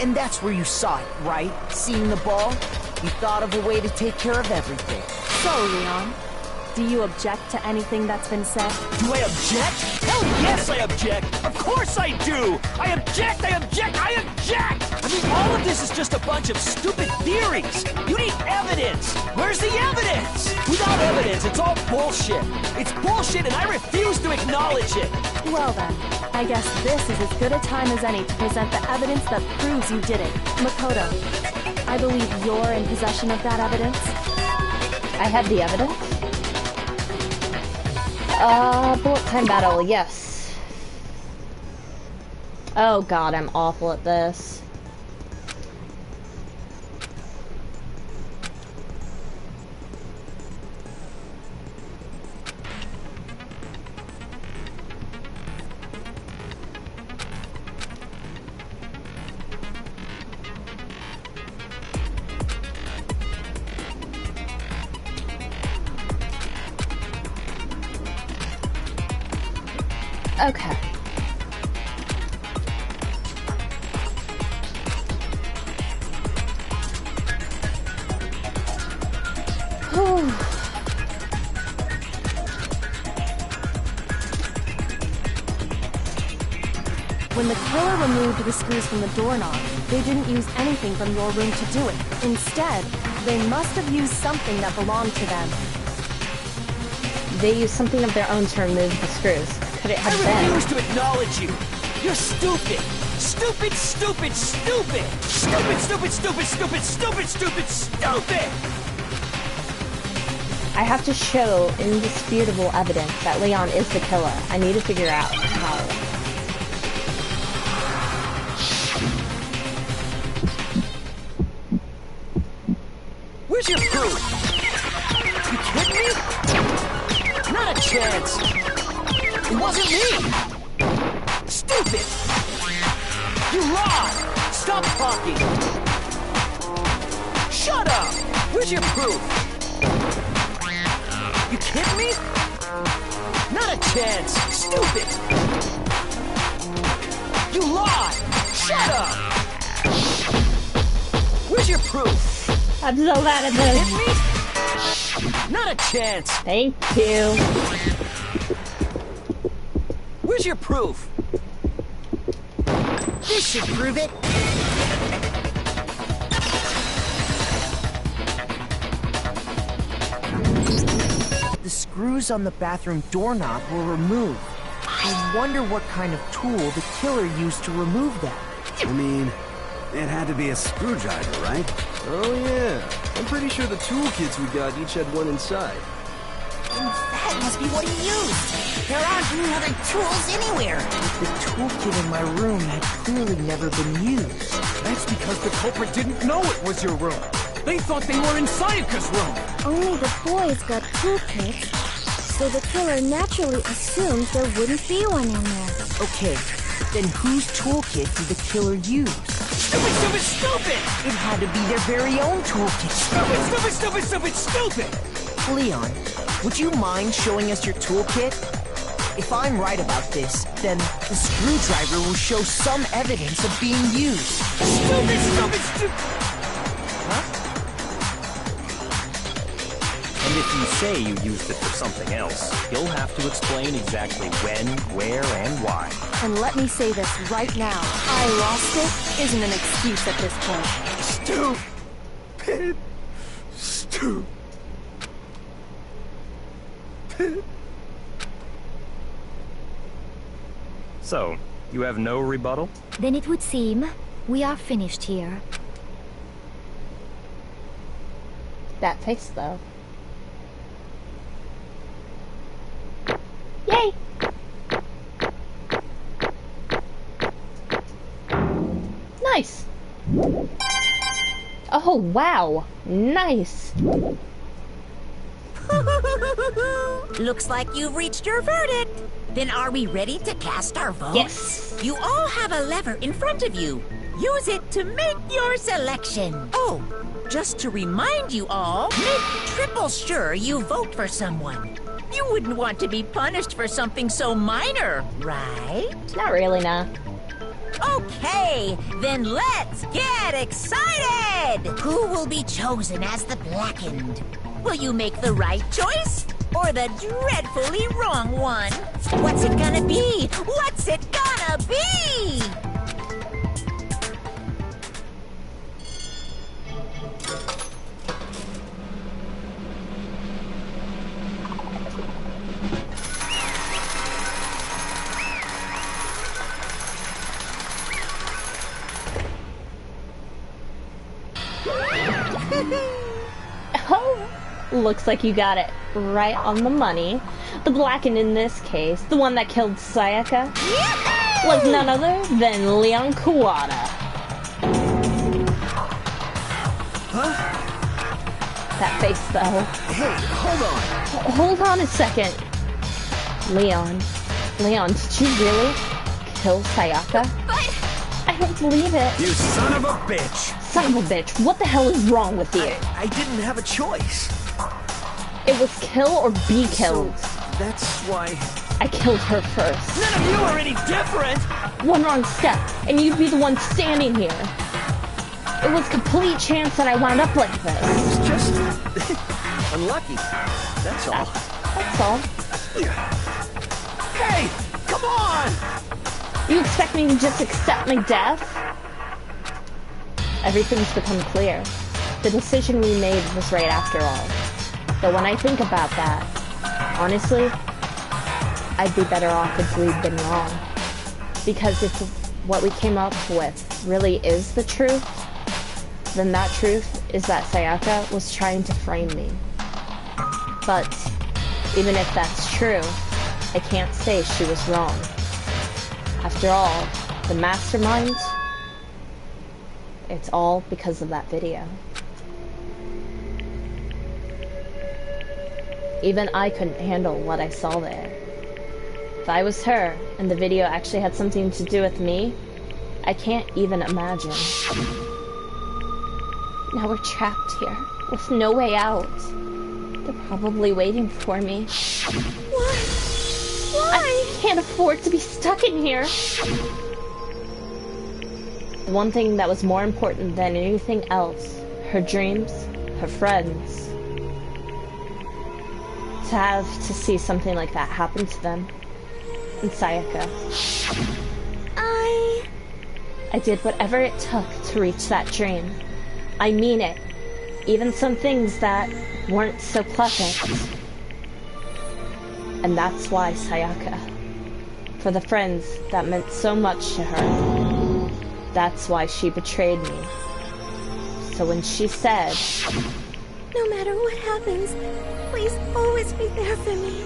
And that's where you saw it, right? Seeing the ball? You thought of a way to take care of everything. So, Leon, do you object to anything that's been said? Do I object? Hell yes, I object! Of course I do! I object! I object! I object! I mean, all of this is just a bunch of stupid theories! You need evidence! Where's the evidence? Without evidence, it's all bullshit! It's bullshit and I refuse to acknowledge it! Well then, I guess this is as good a time as any to present the evidence that proves you did it. Makoto, I believe you're in possession of that evidence. I have the evidence? Bullet time battle, yes. Oh god, I'm awful at this. Okay. Whew. When the killer removed the screws from the doorknob, they didn't use anything from your room to do it. Instead, they must have used something that belonged to them. They used something of their own to remove the screws. Could it have been? I refuse to acknowledge you! You're stupid! Stupid, stupid, stupid! Stupid, stupid, stupid, stupid, stupid, stupid, stupid! I have to show indisputable evidence that Leon is the killer. I need to figure out how. Where's your proof? You kidding me? Not a chance! It wasn't me! Stupid! You lied! Stop talking! Shut up! Where's your proof? You kidding me? Not a chance! Stupid! You lied! Shut up! Where's your proof? I'm so bad at this. You kidding me? Not a chance! Thank you. Where's your proof? This should prove it. The screws on the bathroom doorknob were removed. I wonder what kind of tool the killer used to remove them. I mean, it had to be a screwdriver, right? Oh yeah, I'm pretty sure the toolkits we got each had one inside. And that must be what he used. There aren't any other tools anywhere. The toolkit in my room had clearly never been used. That's because the culprit didn't know it was your room. They thought they were in Sayaka's room. Only the boys got toolkits, so the killer naturally assumed there wouldn't be one in there. Okay, then whose toolkit did the killer use? Stupid, stupid, stupid! It had to be their very own toolkit. Stupid, stupid, stupid, stupid, stupid! Leon, would you mind showing us your toolkit? If I'm right about this, then the screwdriver will show some evidence of being used. Stupid, stupid, stupid! Huh? And if you say you used it for something else, you'll have to explain exactly when, where, and why. And let me say this right now. I lost it isn't an excuse at this point. Stupid. Stupid. So, you have no rebuttal? Then it would seem we are finished here. That face, though. Yay! Nice! Oh, wow! Nice! Looks like you've reached your verdict. Then are we ready to cast our votes? Yes! You all have a lever in front of you. Use it to make your selection. Oh, just to remind you all, make triple sure you vote for someone. You wouldn't want to be punished for something so minor, right? Not really, nah. Okay, then let's get excited! Who will be chosen as the Blackened? Will you make the right choice or the dreadfully wrong one? What's it gonna be? What's it gonna be? Oh, looks like you got it right on the money. The Blackened in this case, the one that killed Sayaka, was none other than Leon Kawada. Huh? That face, though. Hey, hold on. Hold on a second. Leon, did you really kill Sayaka? I don't believe it. You son of a bitch! Son of a bitch, what the hell is wrong with you? I didn't have a choice. It was kill or be killed. So that's why... I killed her first. None of you are any different! One wrong step, and you'd be the one standing here. It was complete chance that I wound up like this. It was just... unlucky. That's all. That's all. Hey! Come on! You expect me to just accept my death? Everything's become clear. The decision we made was right after all. But when I think about that, honestly, I'd be better off if we'd been wrong. Because if what we came up with really is the truth, then that truth is that Sayaka was trying to frame me. But even if that's true, I can't say she was wrong. After all, the mastermind, it's all because of that video. Even I couldn't handle what I saw there. If I was her, and the video actually had something to do with me, I can't even imagine. Now we're trapped here, with no way out. They're probably waiting for me. Why? I can't afford to be stuck in here. The one thing that was more important than anything else, her dreams, her friends. To have to see something like that happen to them. And Sayaka. I did whatever it took to reach that dream. I mean it. Even some things that weren't so pleasant. And that's why Sayaka. For the friends that meant so much to her. That's why she betrayed me. So when she said, No matter what happens, please always be there for me.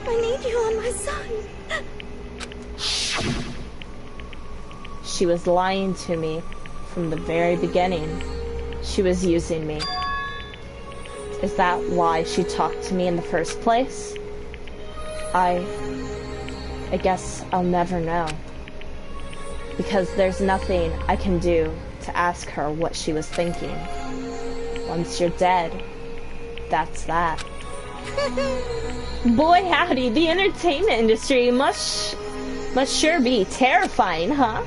I need you on my side. she was lying to me from the very beginning. She was using me. Is that why she talked to me in the first place? I guess I'll never know. Because there's nothing I can do to ask her what she was thinking. Once you're dead, that's that. Boy howdy, the entertainment industry must sure be terrifying, huh?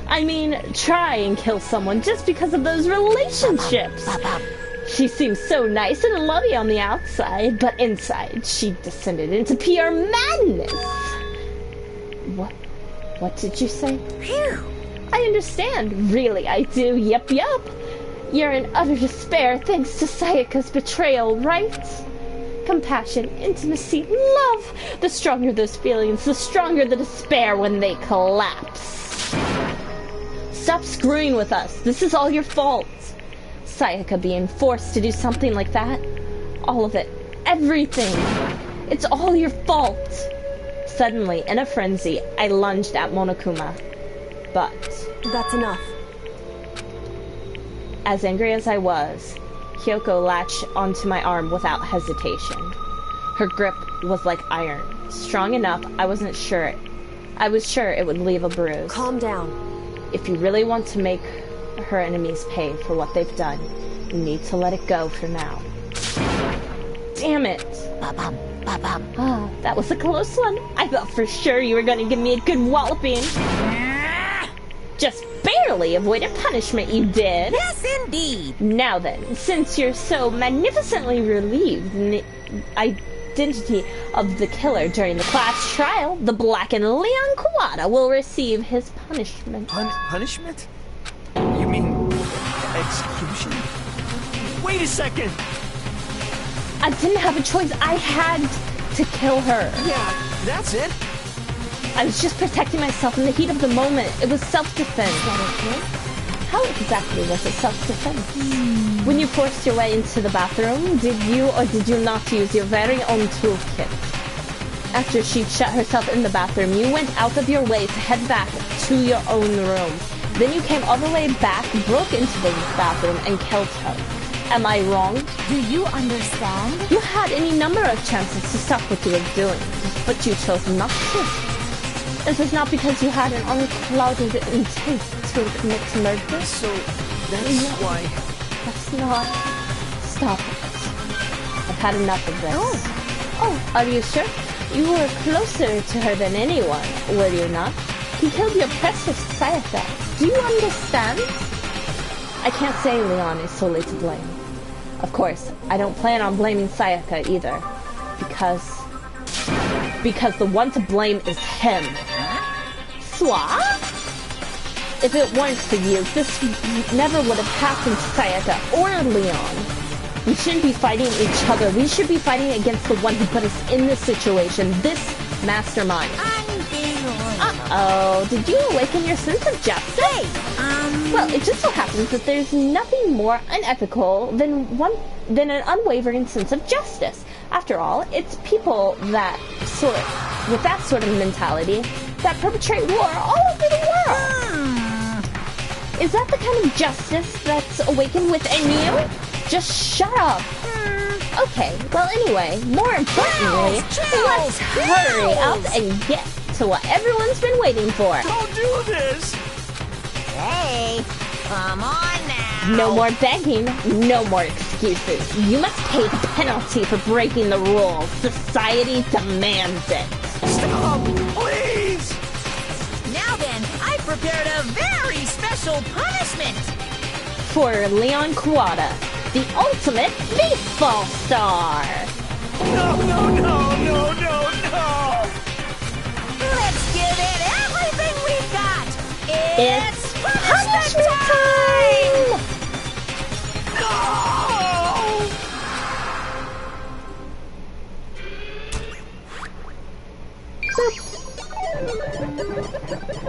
I mean, try and kill someone just because of those relationships. She seems so nice and lovey on the outside, but inside she descended into pure madness. What did you say? Phew. I understand. Really, I do. Yup. You're in utter despair thanks to Sayaka's betrayal, right? Compassion, intimacy, love. The stronger those feelings, the stronger the despair when they collapse. Stop screwing with us. This is all your fault. Sayaka being forced to do something like that. All of it. Everything. It's all your fault. Suddenly, in a frenzy, I lunged at Monokuma. But... That's enough. As angry as I was, Kyoko latched onto my arm without hesitation. Her grip was like iron. Strong enough, I was sure it would leave a bruise. Calm down. If you really want to make her enemies pay for what they've done, you need to let it go for now. Damn it. Ah, that was a close one. I thought for sure you were gonna give me a good walloping. Just barely avoided punishment, you did. Yes, indeed. Now then, since you're so magnificently relieved in the identity of the killer during the class trial, the Blackened Leon Kawada will receive his punishment. Punishment? You mean execution? Wait a second! I didn't have a choice. I had to kill her. Yeah, that's it. I was just protecting myself in the heat of the moment. It was self-defense. How exactly was it self-defense? When you forced your way into the bathroom, did you or did you not use your very own toolkit? After she'd shut herself in the bathroom, you went out of your way to head back to your own room. Then you came all the way back, broke into the bathroom, and killed her. Am I wrong? Do you understand? You had any number of chances to stop what you were doing, but you chose not to. This is not because you had an unclouded intent to commit murder. So, that's why... That's not... Stop it. I've had enough of this. Oh, are you sure? You were closer to her than anyone, were you not? He killed your precious Sayaka. Do you understand? I can't say Leon is solely to blame. Of course, I don't plan on blaming Sayaka either. Because the one to blame is him. Swa? If it weren't for you, this never would have happened to Sayaka or Leon. We shouldn't be fighting each other. We should be fighting against the one who put us in this situation, this mastermind. Uh-oh, did you awaken your sense of justice? Well, it just so happens that there's nothing more unethical than an unwavering sense of justice. After all, it's people with that sort of mentality that perpetrate war all over the world. Is that the kind of justice that's awakened within you? Just shut up. Okay, well anyway, more importantly, let's hurry up and get to what everyone's been waiting for. Don't do this! Hey, come on now. No more begging, no more excuses. You must pay the penalty for breaking the rules. Society demands it. Stop, please! Now then, I prepared a very special punishment. For Leon Kawada, the ultimate baseball star. No, no, no, no, no, no! Let's give it everything we've got. It's punishment time! No!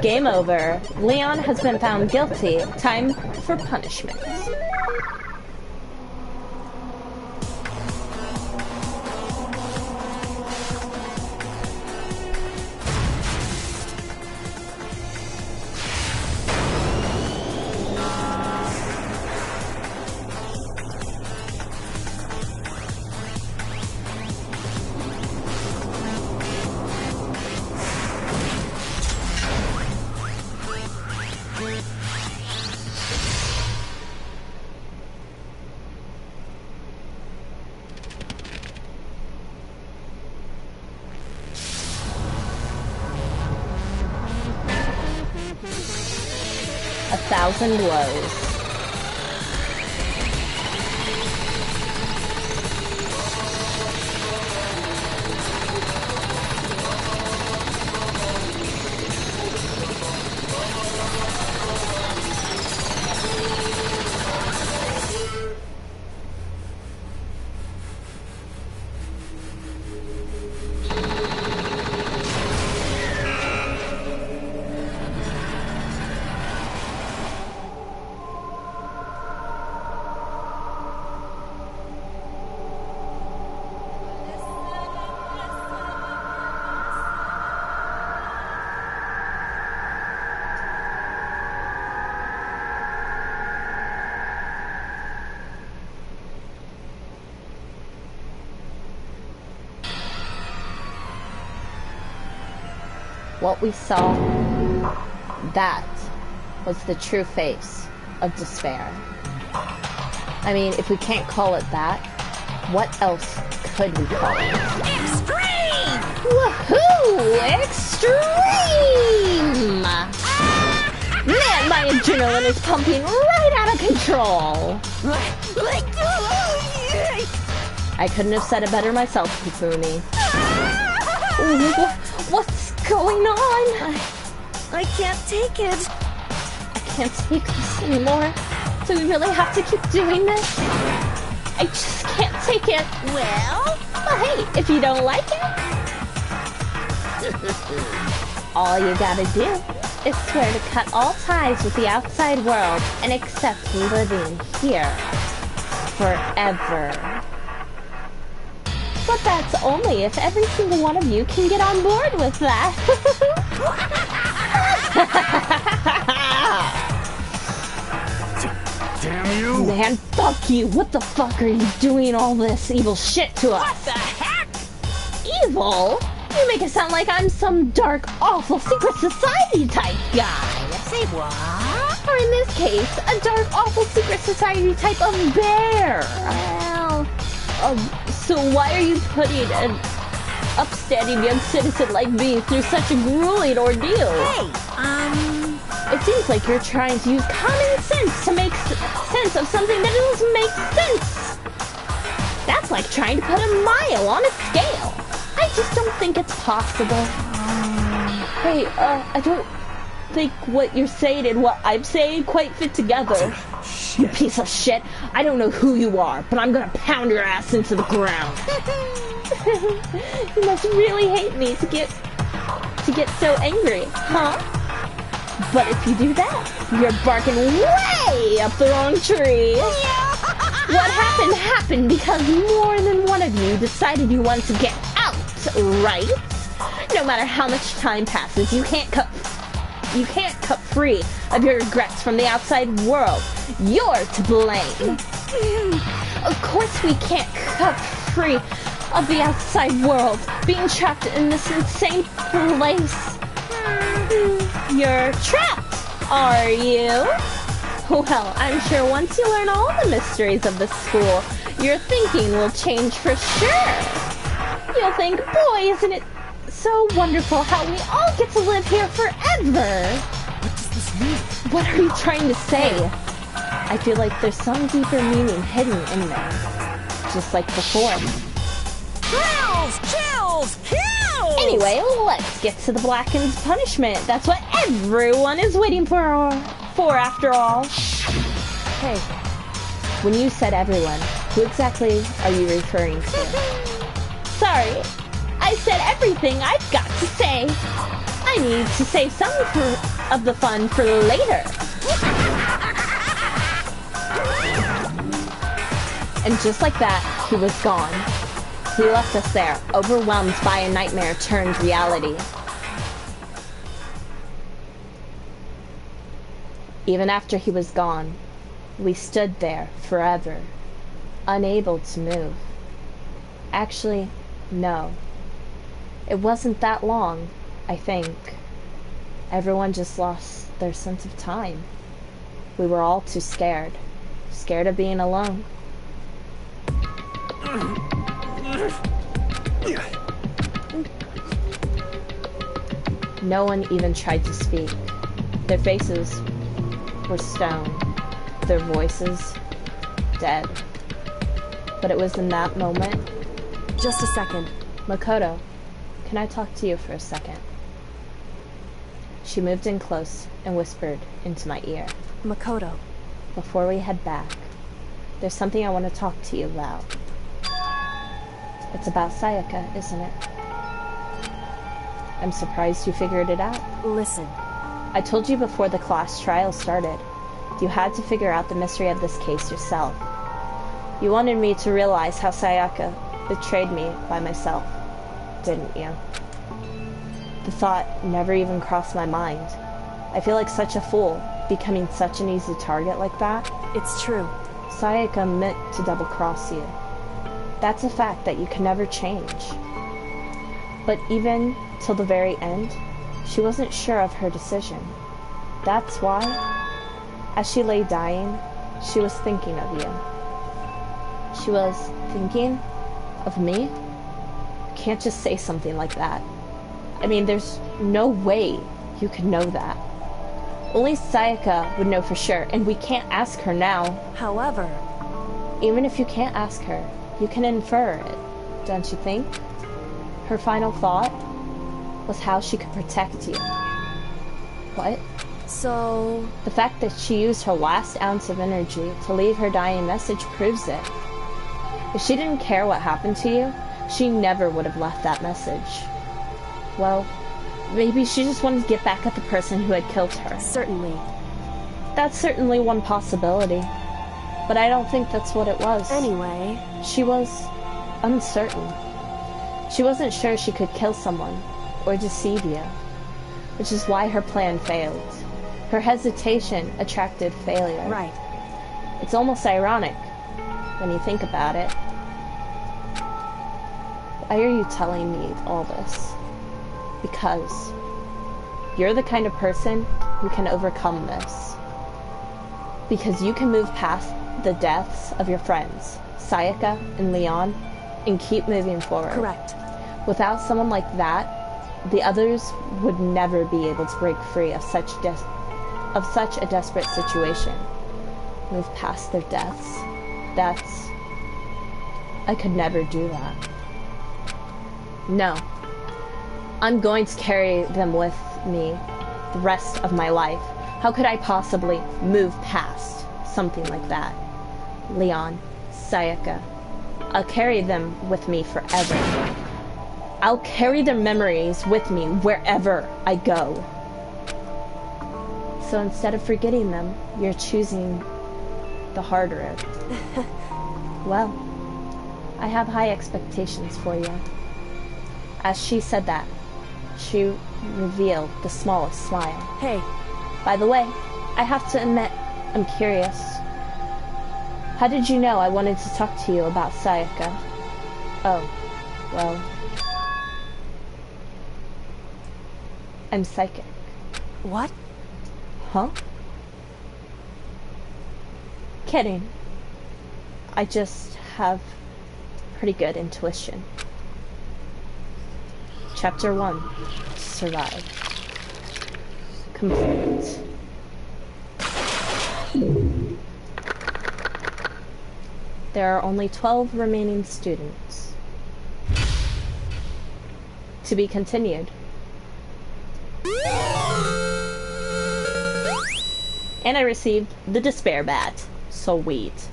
Game over. Leon has been found guilty. Time for punishment. A thousand blows. What we saw, that was the true face of despair. I mean, if we can't call it that, what else could we call it? Extreme! Woohoo! Extreme! Man, my adrenaline is pumping right out of control! I couldn't have said it better myself, Kifumi. What's going on? I can't take it. I can't take this anymore. Do we really have to keep doing this? I just can't take it. Well, hey, if you don't like it, all you gotta do is swear to cut all ties with the outside world and accept living here forever. But that's only if every single one of you can get on board with that. Damn you! Man, fuck you! What the fuck are you doing all this evil shit to us? What the heck? Evil? You make it sound like I'm some dark, awful secret society type guy. Say what? Or in this case, a dark, awful secret society type of bear. Well, so why are you putting an upstanding young citizen like me through such a grueling ordeal? Hey, It seems like you're trying to use common sense to make sense of something that doesn't make sense. That's like trying to put a mile on a scale. I just don't think it's possible. Hey, I don't think what you're saying and what I'm saying quite fit together. You piece of shit. I don't know who you are, but I'm gonna pound your ass into the ground. You must really hate me to get so angry, huh? But if you do that, you're barking way up the wrong tree. What happened because more than one of you decided you wanted to get out, right? No matter how much time passes, you can't cut free of your regrets from the outside world. You're to blame. Of course we can't cut free of the outside world, being trapped in this insane place. You're trapped, are you? Well, I'm sure once you learn all the mysteries of the school, your thinking will change for sure. You'll think, boy, isn't it so wonderful how we all get to live here forever. What does this mean? What are you trying to say? I feel like there's some deeper meaning hidden in there. Just like before. Thrills, chills, kills! Anyway, let's get to the Blackened's punishment. That's what everyone is waiting for after all. Hey, when you said everyone, who exactly are you referring to? Sorry, I said everything I've got to say. I need to save some of the fun for later. And just like that, he was gone. He left us there, overwhelmed by a nightmare turned reality. Even after he was gone, we stood there forever, unable to move. Actually, no. It wasn't that long, I think. Everyone just lost their sense of time. We were all too scared. Scared of being alone. No one even tried to speak. Their faces were stone, their voices dead. But it was in that moment... Just a second. Makoto, can I talk to you for a second? She moved in close and whispered into my ear. Makoto. Before we head back, there's something I want to talk to you about. It's about Sayaka, isn't it? I'm surprised you figured it out. Listen. I told you before the class trial started. You had to figure out the mystery of this case yourself. You wanted me to realize how Sayaka betrayed me by myself, didn't you? The thought never even crossed my mind. I feel like such a fool, becoming such an easy target like that. It's true. Sayaka meant to double-cross you. That's a fact that you can never change. But even till the very end, she wasn't sure of her decision. That's why, as she lay dying, she was thinking of you. She was thinking of me? You can't just say something like that. I mean, there's no way you could know that. Only Sayaka would know for sure, and we can't ask her now. However, even if you can't ask her, you can infer it, don't you think? Her final thought was how she could protect you. What? So... The fact that she used her last ounce of energy to leave her dying message proves it. If she didn't care what happened to you, she never would have left that message. Well, maybe she just wanted to get back at the person who had killed her. Certainly. That's certainly one possibility. But I don't think that's what it was. Anyway... She was uncertain. She wasn't sure she could kill someone or deceive you, which is why her plan failed. Her hesitation attracted failure. Right. It's almost ironic when you think about it. Why are you telling me all this? Because you're the kind of person who can overcome this. Because you can move past the deaths of your friends, Sayaka and Leon, and keep moving forward. Correct. Without someone like that, the others would never be able to break free of such a desperate situation. Move past their deaths. I could never do that. No. I'm going to carry them with me the rest of my life. How could I possibly move past something like that? Leon, Sayaka, I'll carry them with me forever. I'll carry their memories with me wherever I go. So instead of forgetting them, you're choosing the hard road. Well, I have high expectations for you. As she said that, she revealed the smallest smile. Hey. By the way, I have to admit, I'm curious. How did you know I wanted to talk to you about Sayaka? Oh, well... I'm psychic. What? Huh? Kidding. I just have pretty good intuition. Chapter 1. Survive. Complete. There are only 12 remaining students. To be continued. And I received the Despair Bat. Sweet.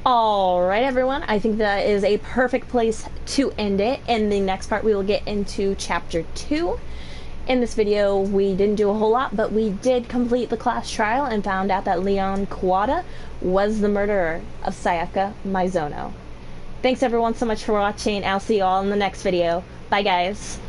Alright everyone, I think that is a perfect place to end it. In the next part we will get into Chapter 2. In this video we didn't do a whole lot, but we did complete the class trial and found out that Leon Kawada was the murderer of Sayaka Mizono. Thanks everyone so much for watching. I'll see you all in the next video. Bye guys.